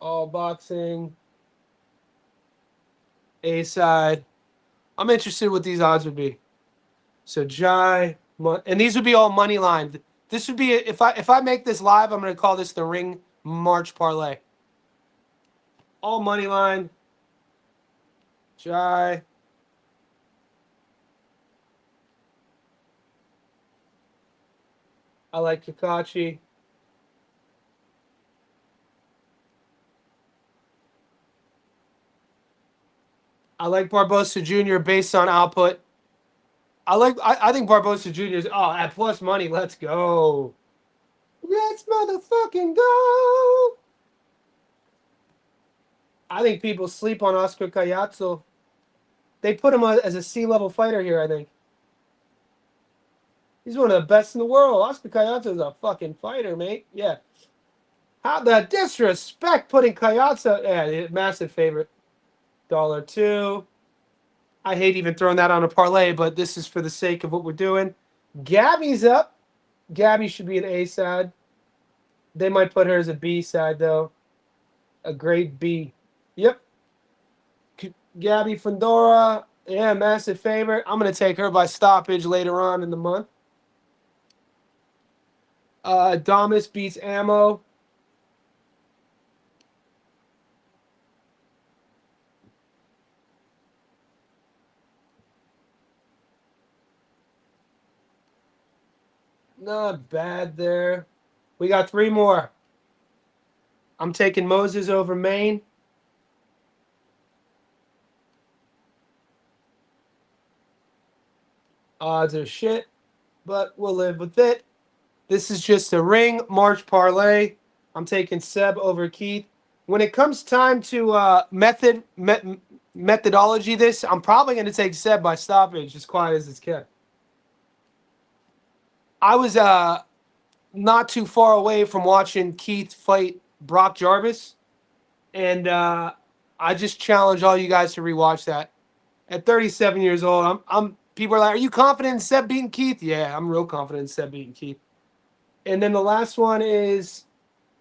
All boxing. A side. I'm interested what these odds would be. So Jai, and these would be all money line. This would be, if I make this live, I'm going to call this the Ring March Parlay. All money line. Jai. I like Kakachi. I like Barbosa Jr. based on output. I think Barbosa Jr. is at plus money. Let's go. Let's motherfucking go. I think people sleep on Oscar Coyazzo. They put him as a C-level fighter here, I think. He's one of the best in the world. Oscar Coyazzo is a fucking fighter, mate. Yeah. How the disrespect putting Coyazzo. Yeah, massive favorite. $2. I hate even throwing that on a parlay, but this is for the sake of what we're doing. Gabby's up. Gabby should be an A side. They might put her as a B side, though. A great B. Yep. Gabby Fundora. Yeah, massive favorite. I'm going to take her by stoppage later on in the month. Damas beats Ammo. Not bad there. We got 3 more. I'm taking Moses over Maine. Odds are shit, but we'll live with it. This is just a Ring March Parlay. I'm taking Seb over Keith. When it comes time to methodology this, I'm probably going to take Seb by stoppage, as quiet as it's kept. I was not too far away from watching Keith fight Brock Jarvis, and I just challenge all you guys to rewatch that. At 37 years old, people are like, "Are you confident in Seb beating Keith?" Yeah, I'm real confident in Seb beating Keith. And then the last one is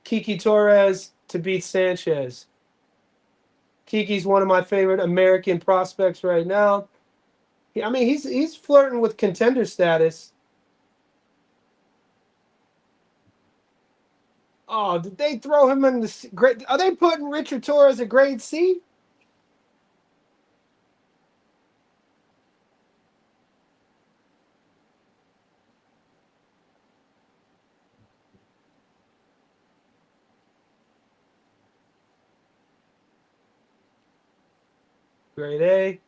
Kiki Torres to beat Sanchez. Kiki's one of my favorite American prospects right now. I mean, he's flirting with contender status. Oh, did they throw him in the grade? Are they putting Richard Torres a grade C? Grade A.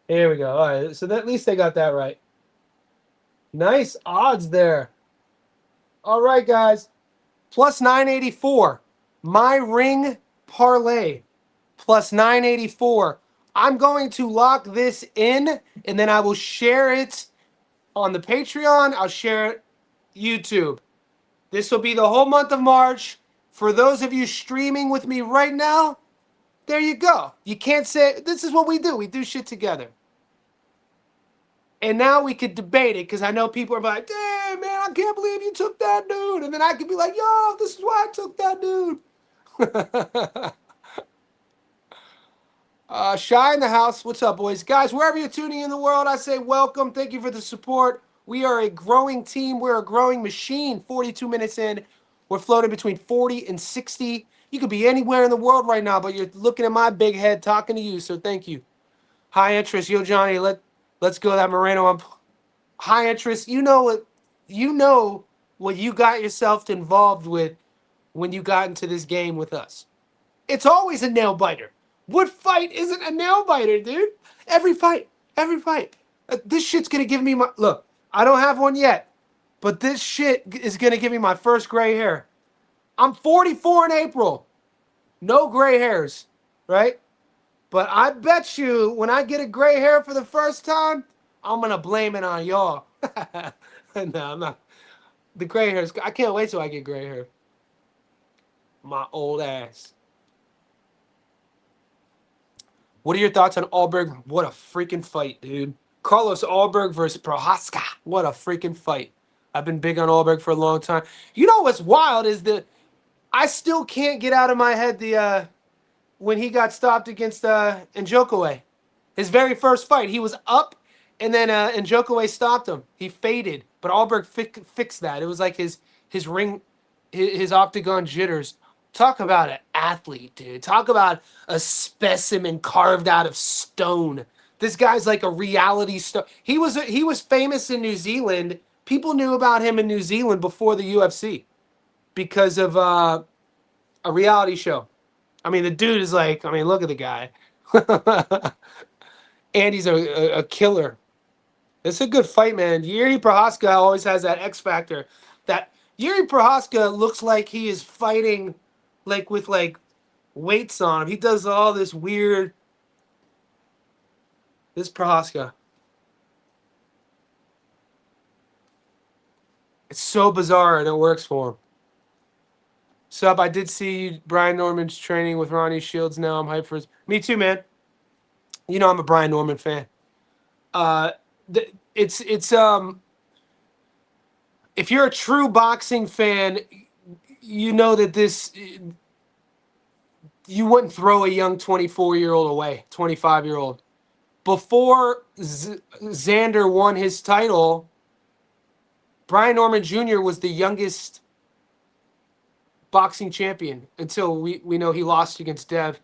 Here we go. All right, so at least they got that right. Nice odds there. All right, guys. Plus 984. My ring parlay. Plus 984. I'm going to lock this in, and then I will share it on the Patreon. I'll share it YouTube. This will be the whole month of March. For those of you streaming with me right now, there you go. You can't say, this is what we do. We do shit together. And now we could debate it, because I know people are like, damn, man, I can't believe you took that dude. And then I could be like, yo, this is why I took that dude. Shy in the house. What's up, boys? Guys, wherever you're tuning in the world, I say welcome. Thank you for the support. We are a growing team. We're a growing machine. 42 minutes in. We're floating between 40 and 60. You could be anywhere in the world right now, but you're looking at my big head talking to you, so thank you. High interest. Yo, Johnny, let's go that Moreno. High interest. You know what you got yourself involved with when you got into this game with us. It's always a nail biter. What fight isn't a nail biter, dude? Every fight. This shit's gonna give me my look. I don't have one yet, but this shit is gonna give me my first gray hair. I'm 44 in April. No gray hairs, right? But I bet you when I get a gray hair for the first time, I'm gonna blame it on y'all. No, I'm not. The gray hairs. I can't wait till I get gray hair. My old ass. What are your thoughts on Alberg? What a freaking fight, dude. Carlos Alberg versus Prohaska. What a freaking fight. I've been big on Alberg for a long time. You know what's wild is that I still can't get out of my head the when he got stopped against Njokuwe. His very first fight. He was up, and then Njokuwe stopped him. He faded, but Alberg fixed that. It was like his ring, his octagon jitters. Talk about an athlete, dude. Talk about a specimen carved out of stone. This guy's like a reality star. He was famous in New Zealand. People knew about him in New Zealand before the UFC because of a reality show. I mean, the dude is like, I mean, look at the guy. And he's a killer. It's a good fight, man. Yuri Prohaska always has that X factor. That Yuri Prohaska looks like he is fighting like with like weights on him. He does all this weird. This Prohaska. It's so bizarre and it works for him. Sup, I did see Brian Norman's training with Ronnie Shields now. I'm hyped for his. Me too, man. You know I'm a Brian Norman fan. It's if you're a true boxing fan, you know that this you wouldn't throw a young 24-year-old away, 25-year-old. Before Xander won his title, Brian Norman Jr. was the youngest boxing champion until we know he lost against Dev.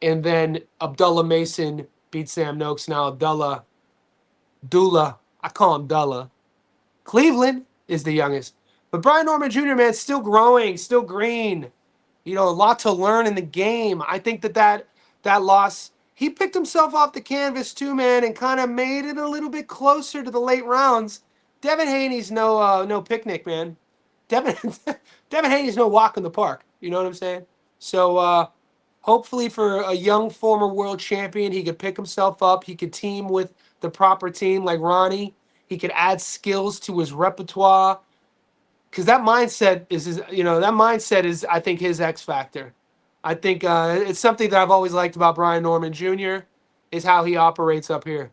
And then Abdullah Mason beat Sam Noakes. Now Dula, I call him Dullah. Cleveland is the youngest. But Brian Norman Jr., man, still growing, still green. You know, a lot to learn in the game. I think that loss, he picked himself off the canvas too, man, and kind of made it a little bit closer to the late rounds. Devinhaney's no picnic, man. Devinhaney's no walk in the park. You know what I'm saying? So hopefully for a young former world champion, he could pick himself up. He could team with the proper team like Ronnie. He could add skills to his repertoire. Because that mindset is, I think, his X factor. I think it's something that I've always liked about Brian Norman Jr. is how he operates up here.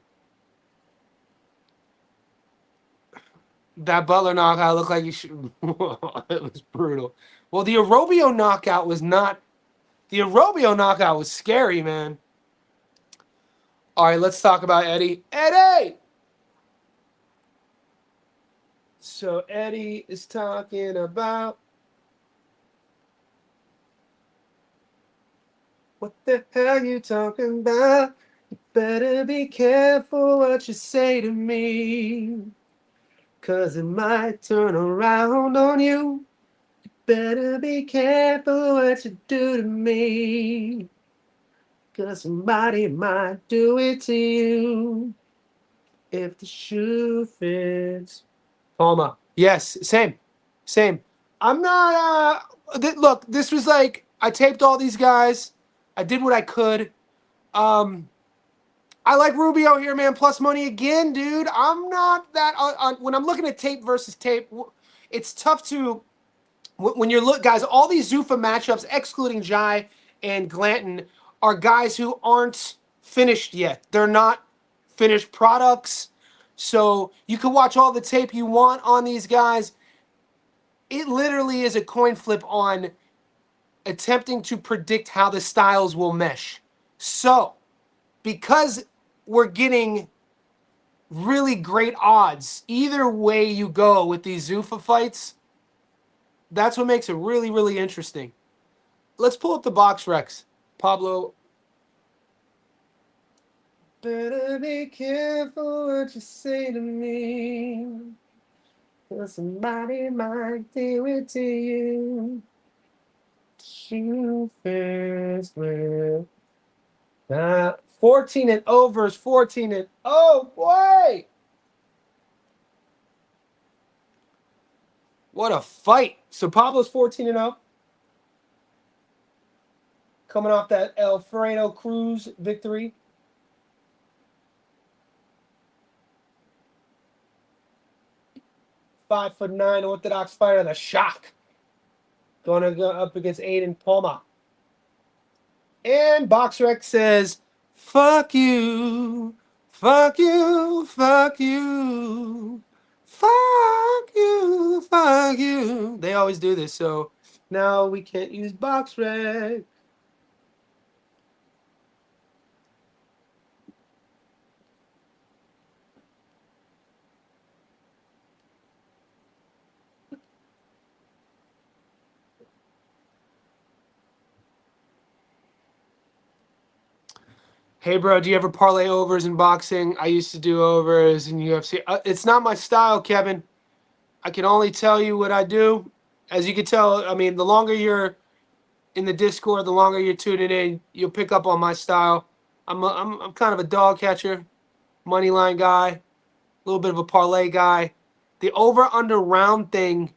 That Butler knockout looked like you should. It was brutal. Well, the Arobio knockout was not. The Arobio knockout was scary, man. All right, let's talk about Eddie. Eddie! So Eddie is talking about. What the hell you talking about? You better be careful what you say to me. 'Cause it might turn around on you. You better be careful what you do to me. 'Cause somebody might do it to you. If the shoe fits. Palma. Yes, same. Same. I'm not look, this was like I taped all these guys. I did what I could. I like Rubio here, man. Plus money again, dude. I'm not that when I'm looking at tape versus tape. It's tough to when you're guys. All these Zuffa matchups, excluding Jai and Glanton, are guys who aren't finished yet. They're not finished products. So you can watch all the tape you want on these guys. It literally is a coin flip on attempting to predict how the styles will mesh. So because we're getting really great odds either way you go with these Zuffa fights, that's what makes it really, really interesting. Let's pull up the box Rex. Pablo. Better be careful what you say to me. Cause somebody might do it to you. You first will. 14 and overs, 14 and oh boy! What a fight. So Pablo's 14 and 0. Coming off that Alfredo Cruz victory. .5'9" Orthodox fighter, the shock. Going to go up against Aiden Palma. And BoxRec says, fuck you, fuck you, fuck you, fuck you, fuck you. They always do this, so now we can't use BoxRec. Hey, bro, do you ever parlay overs in boxing? I used to do overs in UFC. It's not my style, Kevin. I can only tell you what I do. As you can tell, I mean, the longer you're in the Discord, the longer you're tuning in, you'll pick up on my style. I'm kind of a dog catcher, money line guy, a little bit of a parlay guy. The over-under round thing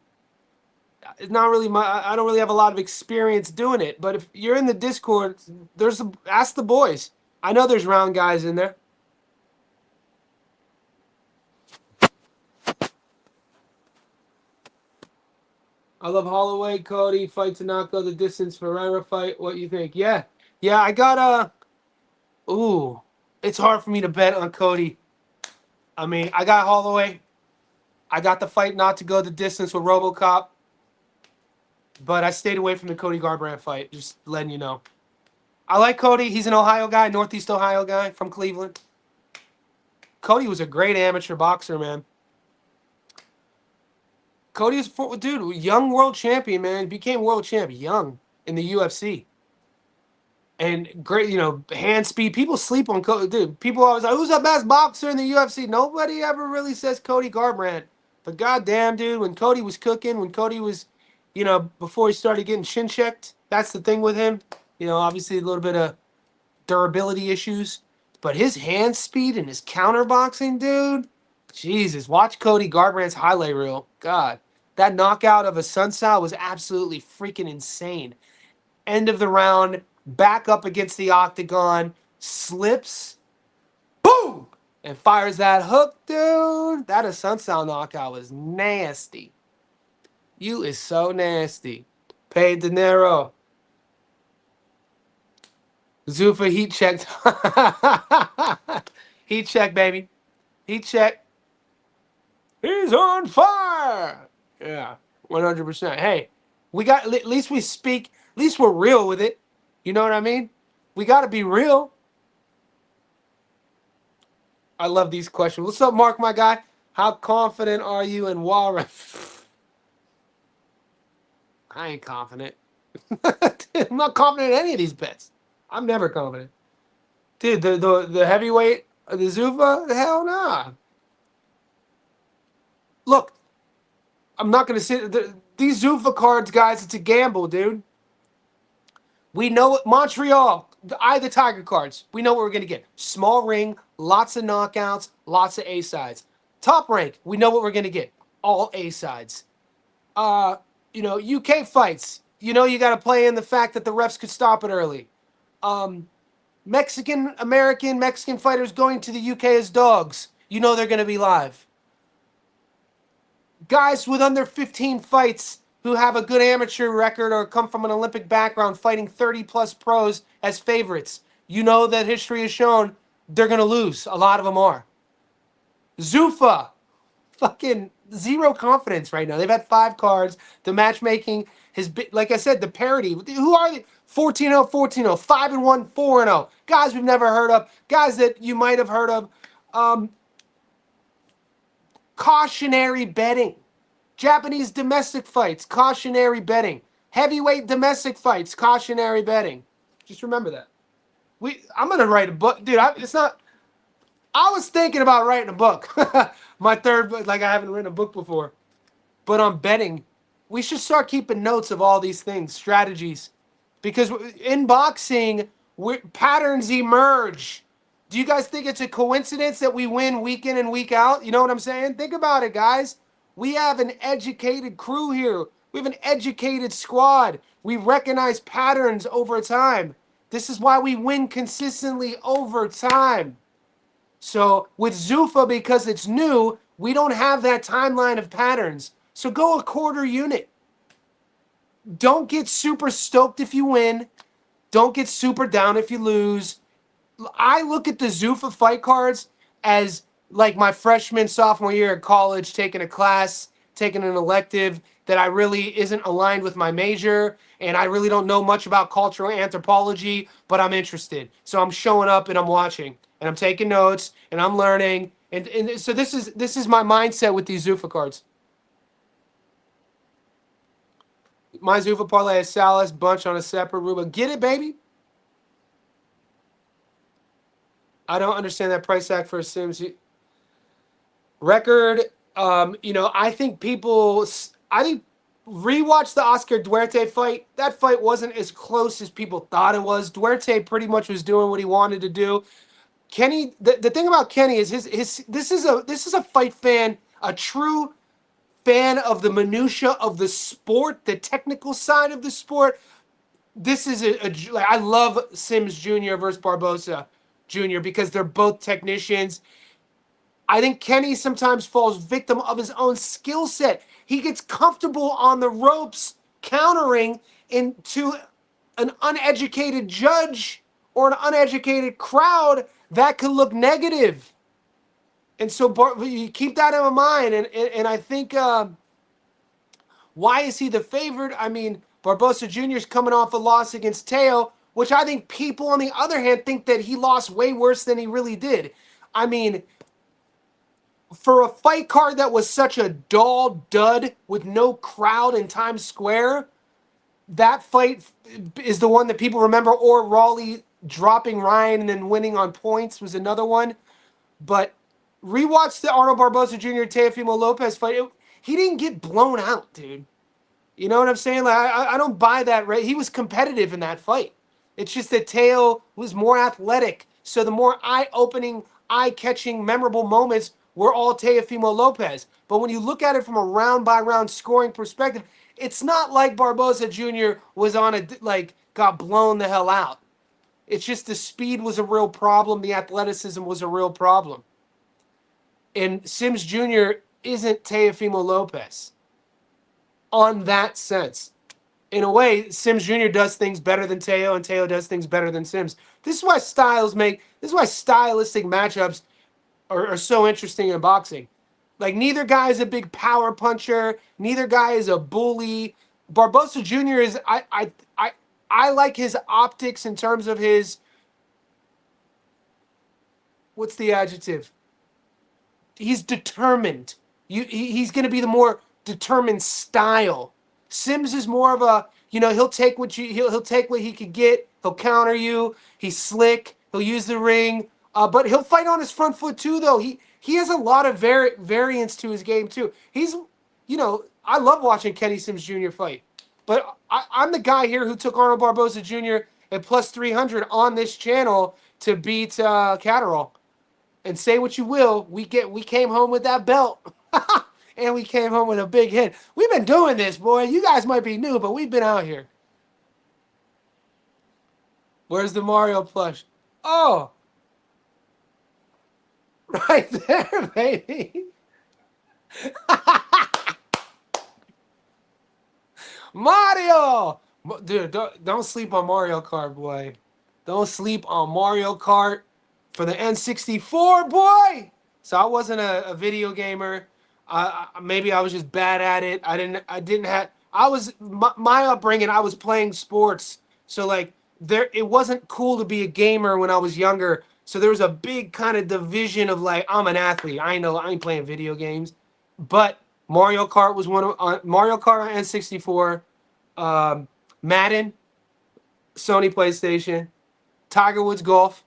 is not really I don't really have a lot of experience doing it. But if you're in the Discord, ask the boys. I know there's round guys in there. I love Holloway, Cody, fight to not go the distance, Ferreira fight. What you think? Yeah. I got ooh. It's hard for me to bet on Cody. I mean, I got Holloway. I got the fight not to go the distance with RoboCop. But I stayed away from the Cody Garbrandt fight, just letting you know. I like Cody. He's an Ohio guy, Northeast Ohio guy from Cleveland. Cody was a great amateur boxer, man. Cody is, dude, young world champion, man. He became world champ young in the UFC. And great, hand speed. People sleep on Cody. Dude, people always like, who's the best boxer in the UFC? Nobody ever really says Cody Garbrandt. But goddamn, dude, when Cody was cooking, when Cody was, before he started getting shin checked, that's the thing with him. Obviously a little bit of durability issues. But his hand speed and his counter boxing, dude, Jesus. Watch Cody Garbrandt's highlight reel. God, that knockout of a Sunsao was absolutely freaking insane. End of the round, back up against the octagon, slips, boom, and fires that hook, dude. That Sunsao knockout was nasty. You is so nasty. Pay dinero. Zuffa heat checked. Heat check, baby. Heat check. He's on fire. Yeah, 100%. Hey, we got at least we speak. At least we're real with it. You know what I mean? We got to be real. I love these questions. What's up, Mark, my guy? How confident are you in Warren? I ain't confident. I'm not confident in any of these bets. I'm never confident. Dude, the heavyweight, the Zuffa, hell nah. Look, I'm not going to say these Zuffa cards, guys, it's a gamble, dude. We know it. Montreal, the Eye of the Tiger cards. We know what we're going to get. Small ring, lots of knockouts, lots of A-sides. Top rank, we know what we're going to get. All A-sides. UK fights, you got to play in the fact that the refs could stop it early. Mexican fighters going to the UK as dogs. You know they're going to be live. Guys with under 15 fights who have a good amateur record or come from an Olympic background fighting 30-plus pros as favorites. You know that history has shown they're going to lose. A lot of them are. Zuffa. Fucking zero confidence right now. They've had 5 cards. The matchmaking has been, like I said, the parity. Who are they? 14-0, 14-0, 5-1, 4-0. Guys we've never heard of. Guys that you might have heard of. Cautionary betting. Japanese domestic fights, cautionary betting. Heavyweight domestic fights, cautionary betting. Just remember that. I'm gonna write a book, dude. I was thinking about writing a book. My third book, like I haven't written a book before. But on betting, we should start keeping notes of all these things, strategies. Because in boxing, patterns emerge. Do you guys think it's a coincidence that we win week in and week out? You know what I'm saying? Think about it, guys. We have an educated crew here. We have an educated squad. We recognize patterns over time. This is why we win consistently over time. So with Zuffa, because it's new, we don't have that timeline of patterns. So go a quarter unit. Don't get super stoked if you win. Don't get super down if you lose. I look at the Zuffa fight cards as like my freshman, sophomore year at college, taking a class, taking an elective that I really isn't aligned with my major, and I really don't know much about cultural anthropology, but I'm interested. So I'm showing up and I'm watching, and I'm taking notes, and I'm learning. And so this is my mindset with these Zuffa cards. My Zuffa parlay is Salas, bunch on a separate Ruba. Get it, baby? I don't understand that price tag for a Sims record. I think rewatch the Oscar Duarte fight. That fight wasn't as close as people thought it was. Duarte pretty much was doing what he wanted to do. Kenny, the thing about Kenny is this is a fight fan, a true fan of the minutia of the sport, the technical side of the sport. This is I love Sims Jr. versus Barbosa Jr. because they're both technicians. I think Kenny sometimes falls victim of his own skill set. He gets comfortable on the ropes, countering into an uneducated judge or an uneducated crowd that could look negative. And so you keep that in mind. And I think why is he the favorite? I mean, Barbosa Jr. is coming off a loss against Teo, which I think people on the other hand think that he lost way worse than he really did. I mean, for a fight card that was such a dull dud with no crowd in Times Square, that fight is the one that people remember. Or Raleigh dropping Ryan and then winning on points was another one. But rewatch the Arnold Barbosa Jr. Teofimo Lopez fight. He didn't get blown out, dude. You know what I'm saying? Like I don't buy that. Right? He was competitive in that fight. It's just that Teo was more athletic. So the more eye-opening, eye-catching, memorable moments were all Teofimo Lopez. But when you look at it from a round-by-round scoring perspective, it's not like Barbosa Jr. was got blown the hell out. It's just the speed was a real problem. The athleticism was a real problem. And Sims Jr. isn't Teofimo Lopez on that sense. In a way, Sims Jr. does things better than Teo, and Teo does things better than Sims. This is why stylistic matchups are so interesting in boxing. Like, neither guy is a big power puncher. Neither guy is a bully. Barbosa Jr. is I like his optics in terms of his, what's the adjective? He's determined. He's going to be the more determined style. Sims is more of a, he'll take what he'll take what he could get. He'll counter you. He's slick. He'll use the ring. But he'll fight on his front foot too, though. He has a lot of variance to his game too. I love watching Kenny Sims Jr. fight. But I'm the guy here who took Arnold Barboza Jr. at plus 300 on this channel to beat Catterall. And say what you will, we came home with that belt. And we came home with a big hit. We've been doing this, boy. You guys might be new, but we've been out here. Where's the Mario plush? Oh. Right there, baby. Mario! Dude, don't sleep on Mario Kart, boy. Don't sleep on Mario Kart for the N64, boy! So I wasn't a video gamer. Maybe I was just bad at it. My upbringing, I was playing sports. So, like, it wasn't cool to be a gamer when I was younger. So there was a big kind of division of, like, I'm an athlete. I ain't playing video games. But Mario Kart was Mario Kart on N64. Madden, Sony PlayStation, Tiger Woods Golf,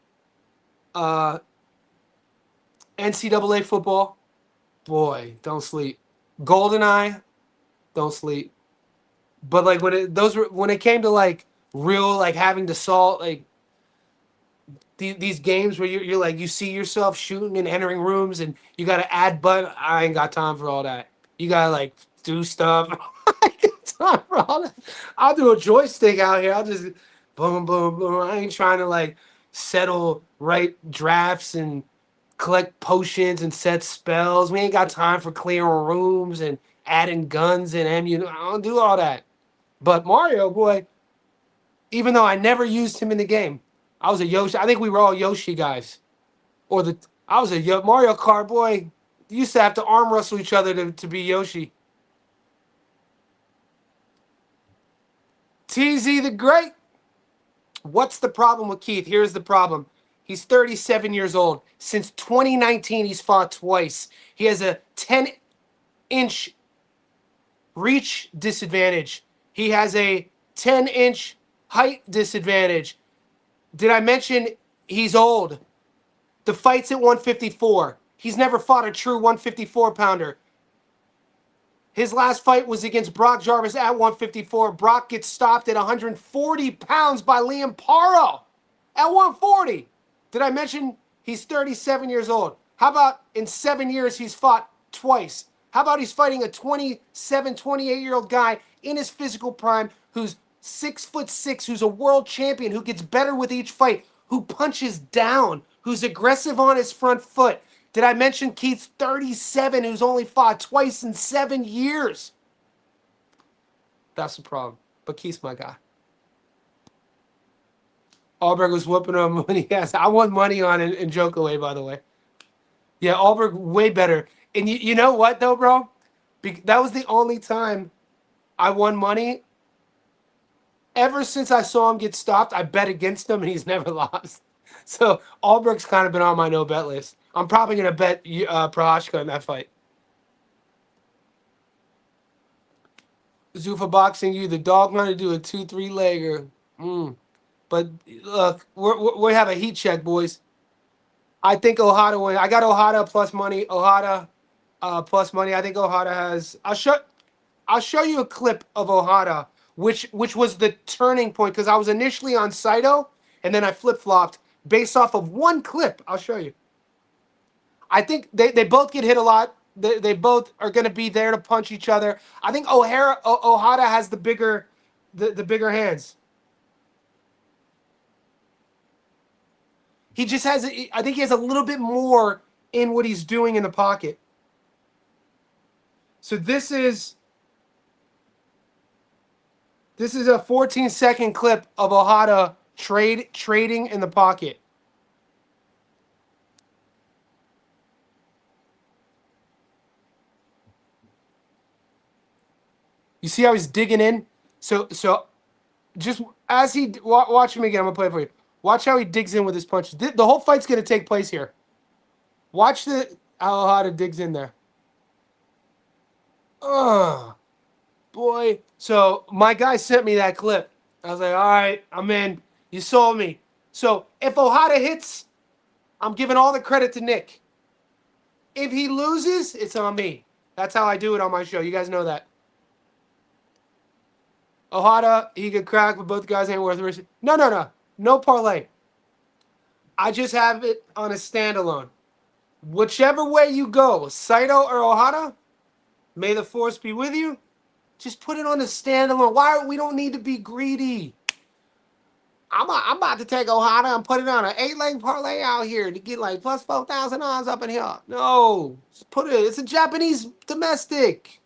NCAA football. Boy, don't sleep. GoldenEye, don't sleep. But like when it came to like real like having to solve like these games where you're like you see yourself shooting and entering rooms and you gotta add button. I ain't got time for all that. You gotta like do stuff. I ain't got time for all that. I'll do a joystick out here. I'll just boom, boom, boom. I ain't trying to like settle right drafts and collect potions and set spells. We ain't got time for clearing rooms and adding guns and ammunition. I don't do all that. But Mario, boy, even though I never used him in the game, I was a Yoshi. I think we were all Yoshi guys. I was a Mario Kart boy. You used to have to arm wrestle each other to be Yoshi. TZ the Great. What's the problem with Keith? Here's the problem. He's 37 years old. Since 2019, he's fought twice. He has a 10-inch reach disadvantage. He has a 10-inch height disadvantage. Did I mention he's old? The fight's at 154. He's never fought a true 154-pounder. His last fight was against Brock Jarvis at 154. Brock gets stopped at 140 pounds by Liam Paro at 140. Did I mention he's 37 years old? How about in 7 years he's fought twice? How about he's fighting a 27, 28-year-old guy in his physical prime who's 6'6", who's a world champion, who gets better with each fight, who punches down, who's aggressive on his front foot. Did I mention Keith's 37, who's only fought twice in 7 years? That's the problem. But Keith's my guy. Alberg was whooping him when he has. I won money on it in joke away, by the way. Yeah, Alberg way better. And you know what, though, bro? That was the only time I won money. Ever since I saw him get stopped, I bet against him, and he's never lost. So Alberg's kind of been on my no-bet list. I'm probably going to bet Prohashka in that fight. Zuffa boxing you. The dog wanted to do a 2-3-legger. But look, we have a heat check, boys. I think Ohada win. I got Ohada plus money. Ohada plus money. I think Ohada has. I'll show you a clip of Ohada, which was the turning point because I was initially on Saito and then I flip-flopped based off of one clip. I'll show you. I think they both get hit a lot. They both are going to be there to punch each other. I think Ohada has the bigger hands. He just has. I think he has a little bit more in what he's doing in the pocket. So this is a 14-second clip of Ohada trading in the pocket. You see how he's digging in? So just as he watch him again, I'm gonna play it for you. Watch how he digs in with his punches. The whole fight's gonna take place here. Watch how hard it digs in there. Oh boy. So my guy sent me that clip. I was like, all right, I'm in. You sold me. So if Ohada hits, I'm giving all the credit to Nick. If he loses, it's on me. That's how I do it on my show. You guys know that. Ohada, he could crack, but both guys ain't worth the risk. No. No parlay. I just have it on a standalone. Whichever way you go, Saito or Ohada, may the force be with you. Just put it on a standalone. Why? We don't need to be greedy. I'm about to take Ohada and put it on an 8-leg parlay out here to get like plus 4,000 odds up in here. No, just put it. It's a Japanese domestic.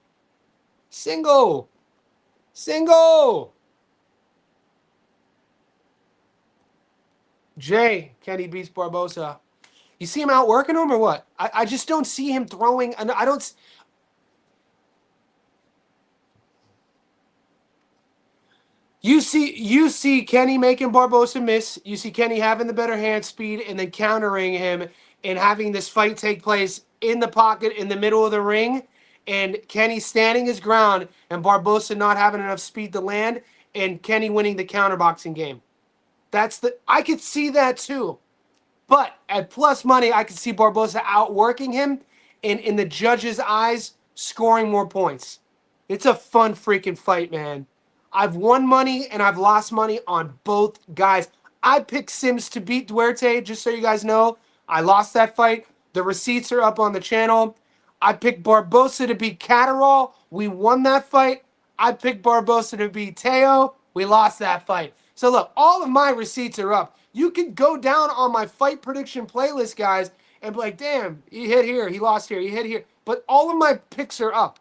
Single. Jay, Kenny beats Barbosa. You see him outworking him or what? I just don't see him throwing. I don't. You see Kenny making Barbosa miss. You see Kenny having the better hand speed and then countering him and having this fight take place in the pocket in the middle of the ring, and Kenny standing his ground and Barbosa not having enough speed to land, and Kenny winning the counterboxing game. I could see that too. But at plus money, I could see Barbosa outworking him and in the judge's eyes scoring more points. It's a fun freaking fight, man. I've won money and I've lost money on both guys. I picked Sims to beat Duarte, just so you guys know. I lost that fight. The receipts are up on the channel. I picked Barbosa to beat Catterall. We won that fight. I picked Barbosa to beat Teo. We lost that fight. So look, all of my receipts are up. You can go down on my fight prediction playlist, guys, and be like, damn, he hit here, he lost here, he hit here. But all of my picks are up.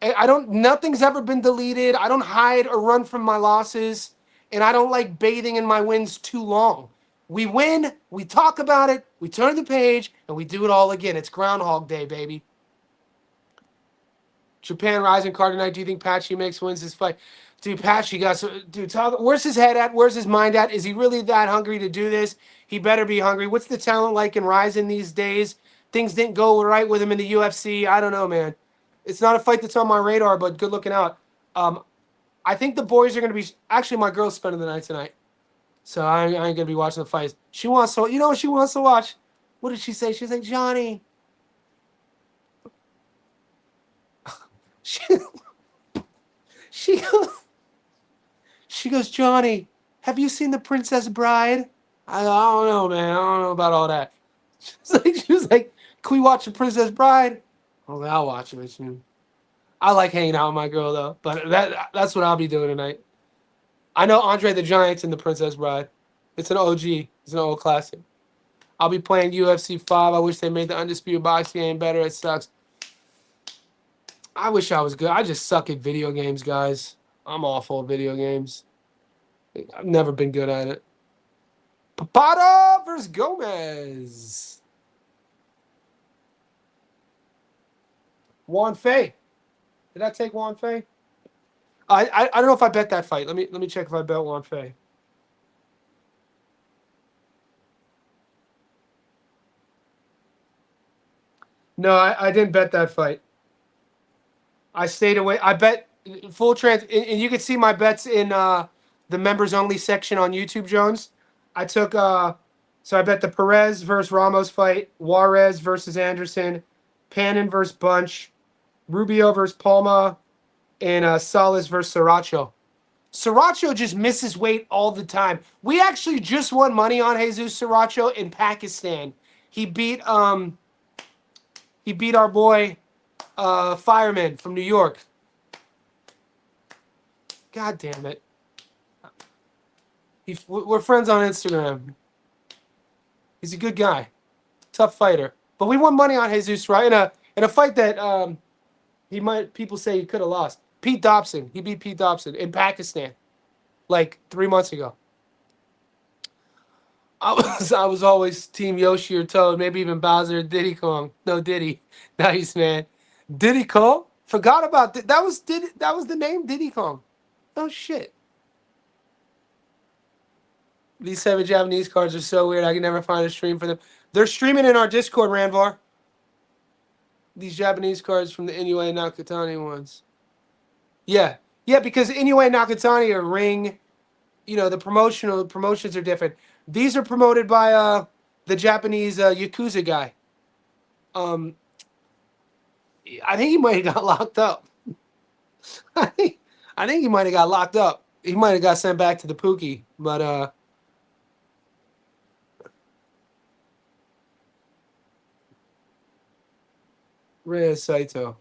Nothing's ever been deleted. I don't hide or run from my losses, and I don't like bathing in my wins too long. We win, we talk about it, we turn the page, and we do it all again. It's Groundhog Day, baby. Japan Rising card tonight. Do you think Patchy makes wins this fight? Dude, Patchy where's his head at? Where's his mind at? Is he really that hungry to do this? He better be hungry. What's the talent like in Rising these days? Things didn't go right with him in the UFC. I don't know, man. It's not a fight that's on my radar, but good looking out. I think the boys are going to be... Actually, my girl's spending the night tonight. So I ain't going to be watching the fights. She wants to... You know what she wants to watch? What did she say? She's like, Johnny... She goes, Johnny, have you seen The Princess Bride? I don't know, man. I don't know about all that. She was like, can we watch The Princess Bride? I was like, I'll watch it soon. I like hanging out with my girl, though. But that's what I'll be doing tonight. I know Andre the Giant's in The Princess Bride. It's an OG. It's an old classic. I'll be playing UFC 5. I wish they made the Undisputed Boxing game better. It sucks. I wish I was good. I just suck at video games, guys. I'm awful at video games. I've never been good at it. Papada versus Gomez. Juan Fei. Did I take Juan Fei? I don't know if I bet that fight. Let me check if I bet Juan Fei. No, I didn't bet that fight. I stayed away. I bet full trans, and you can see my bets in the members only section on YouTube, Jones. I took so I bet the Perez versus Ramos fight, Juarez versus Anderson, Panin versus Bunch, Rubio versus Palma, and Salas versus Sriracha. Sriracha just misses weight all the time. We actually just won money on Jesus Sriracha in Pakistan. He beat our boy Fireman from New York. God damn it. We're friends on Instagram. He's a good guy. Tough fighter. But we won money on Jesus, right? In a fight that people say he could have lost. Pete Dobson. He beat Pete Dobson in Pakistan like 3 months ago. I was always Team Yoshi or Toad, maybe even Bowser or Diddy Kong. No, Diddy. Nice, man. Diddy Kong? Forgot about that. That was the name Diddy Kong. Oh shit. These 7 Japanese cards are so weird. I can never find a stream for them. They're streaming in our Discord, Ranvar. These Japanese cards from the Inoue Nakatani ones. Yeah. Yeah, because Inoue Nakatani are ring. You know, the promotions are different. These are promoted by the Japanese Yakuza guy. I think he might have got locked up. I think he might have got locked up. He might have got sent back to the Pookie. But Rei Saito.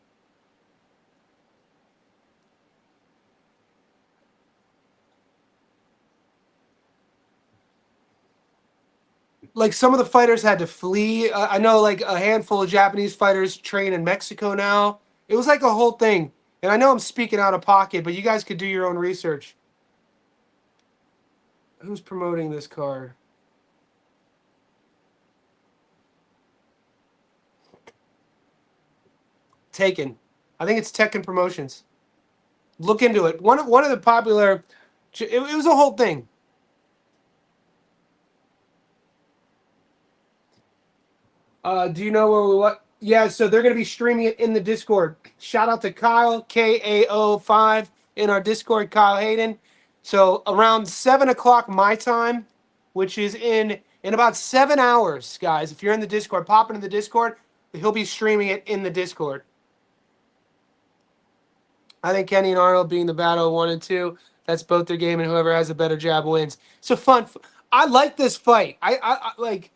Like some of the fighters had to flee. I know like a handful of Japanese fighters train in Mexico now. It was like a whole thing. And I know I'm speaking out of pocket, but you guys could do your own research. Who's promoting this card? Taken. I think it's Tekken Promotions. Look into it. One of the popular. It was a whole thing. Do you know what? Yeah, so they're going to be streaming it in the Discord. Shout out to Kyle, KAO5, in our Discord, Kyle Hayden. So around 7 o'clock my time, which is in about 7 hours, guys. If you're in the Discord, pop into the Discord. He'll be streaming it in the Discord. I think Kenny and Arnold being the battle 1 and 2. That's both their game, and whoever has a better jab wins. So fun. I like this fight. I like.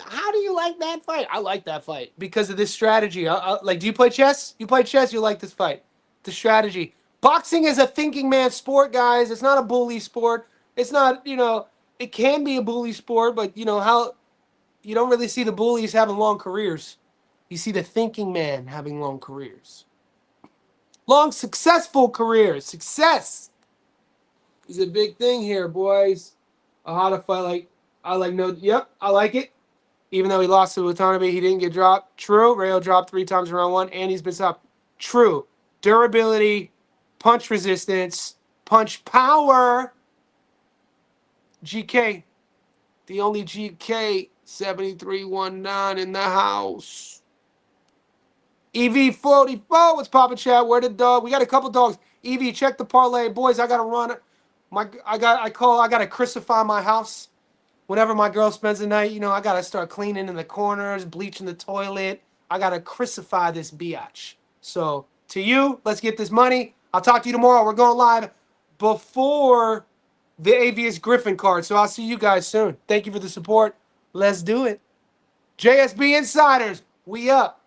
How do you like that fight? I like that fight because of this strategy. Like, do you play chess? You play chess, you like this fight. The strategy. Boxing is a thinking man's sport, guys. It's not a bully sport. It's not, you know, it can be a bully sport, but, you know, how you don't really see the bullies having long careers. You see the thinking man having long careers. Long, successful careers. Success is a big thing here, boys. How to fight, like, I like it. Even though he lost to Watanabe, he didn't get dropped. True. Rayo dropped 3 times in round 1, and he's been stopped. True. Durability, punch resistance, punch power. GK. The only GK 7319 in the house. EV44, what's poppin', chat? Where the dog? We got a couple dogs. EV, check the parlay. Boys, I gotta run. I gotta crucify my house. Whenever my girl spends the night, you know, I got to start cleaning in the corners, bleaching the toilet. I got to crucify this biatch. So, to you, let's get this money. I'll talk to you tomorrow. We're going live before the Avius Griffin card. So, I'll see you guys soon. Thank you for the support. Let's do it. JSB Insiders, we up.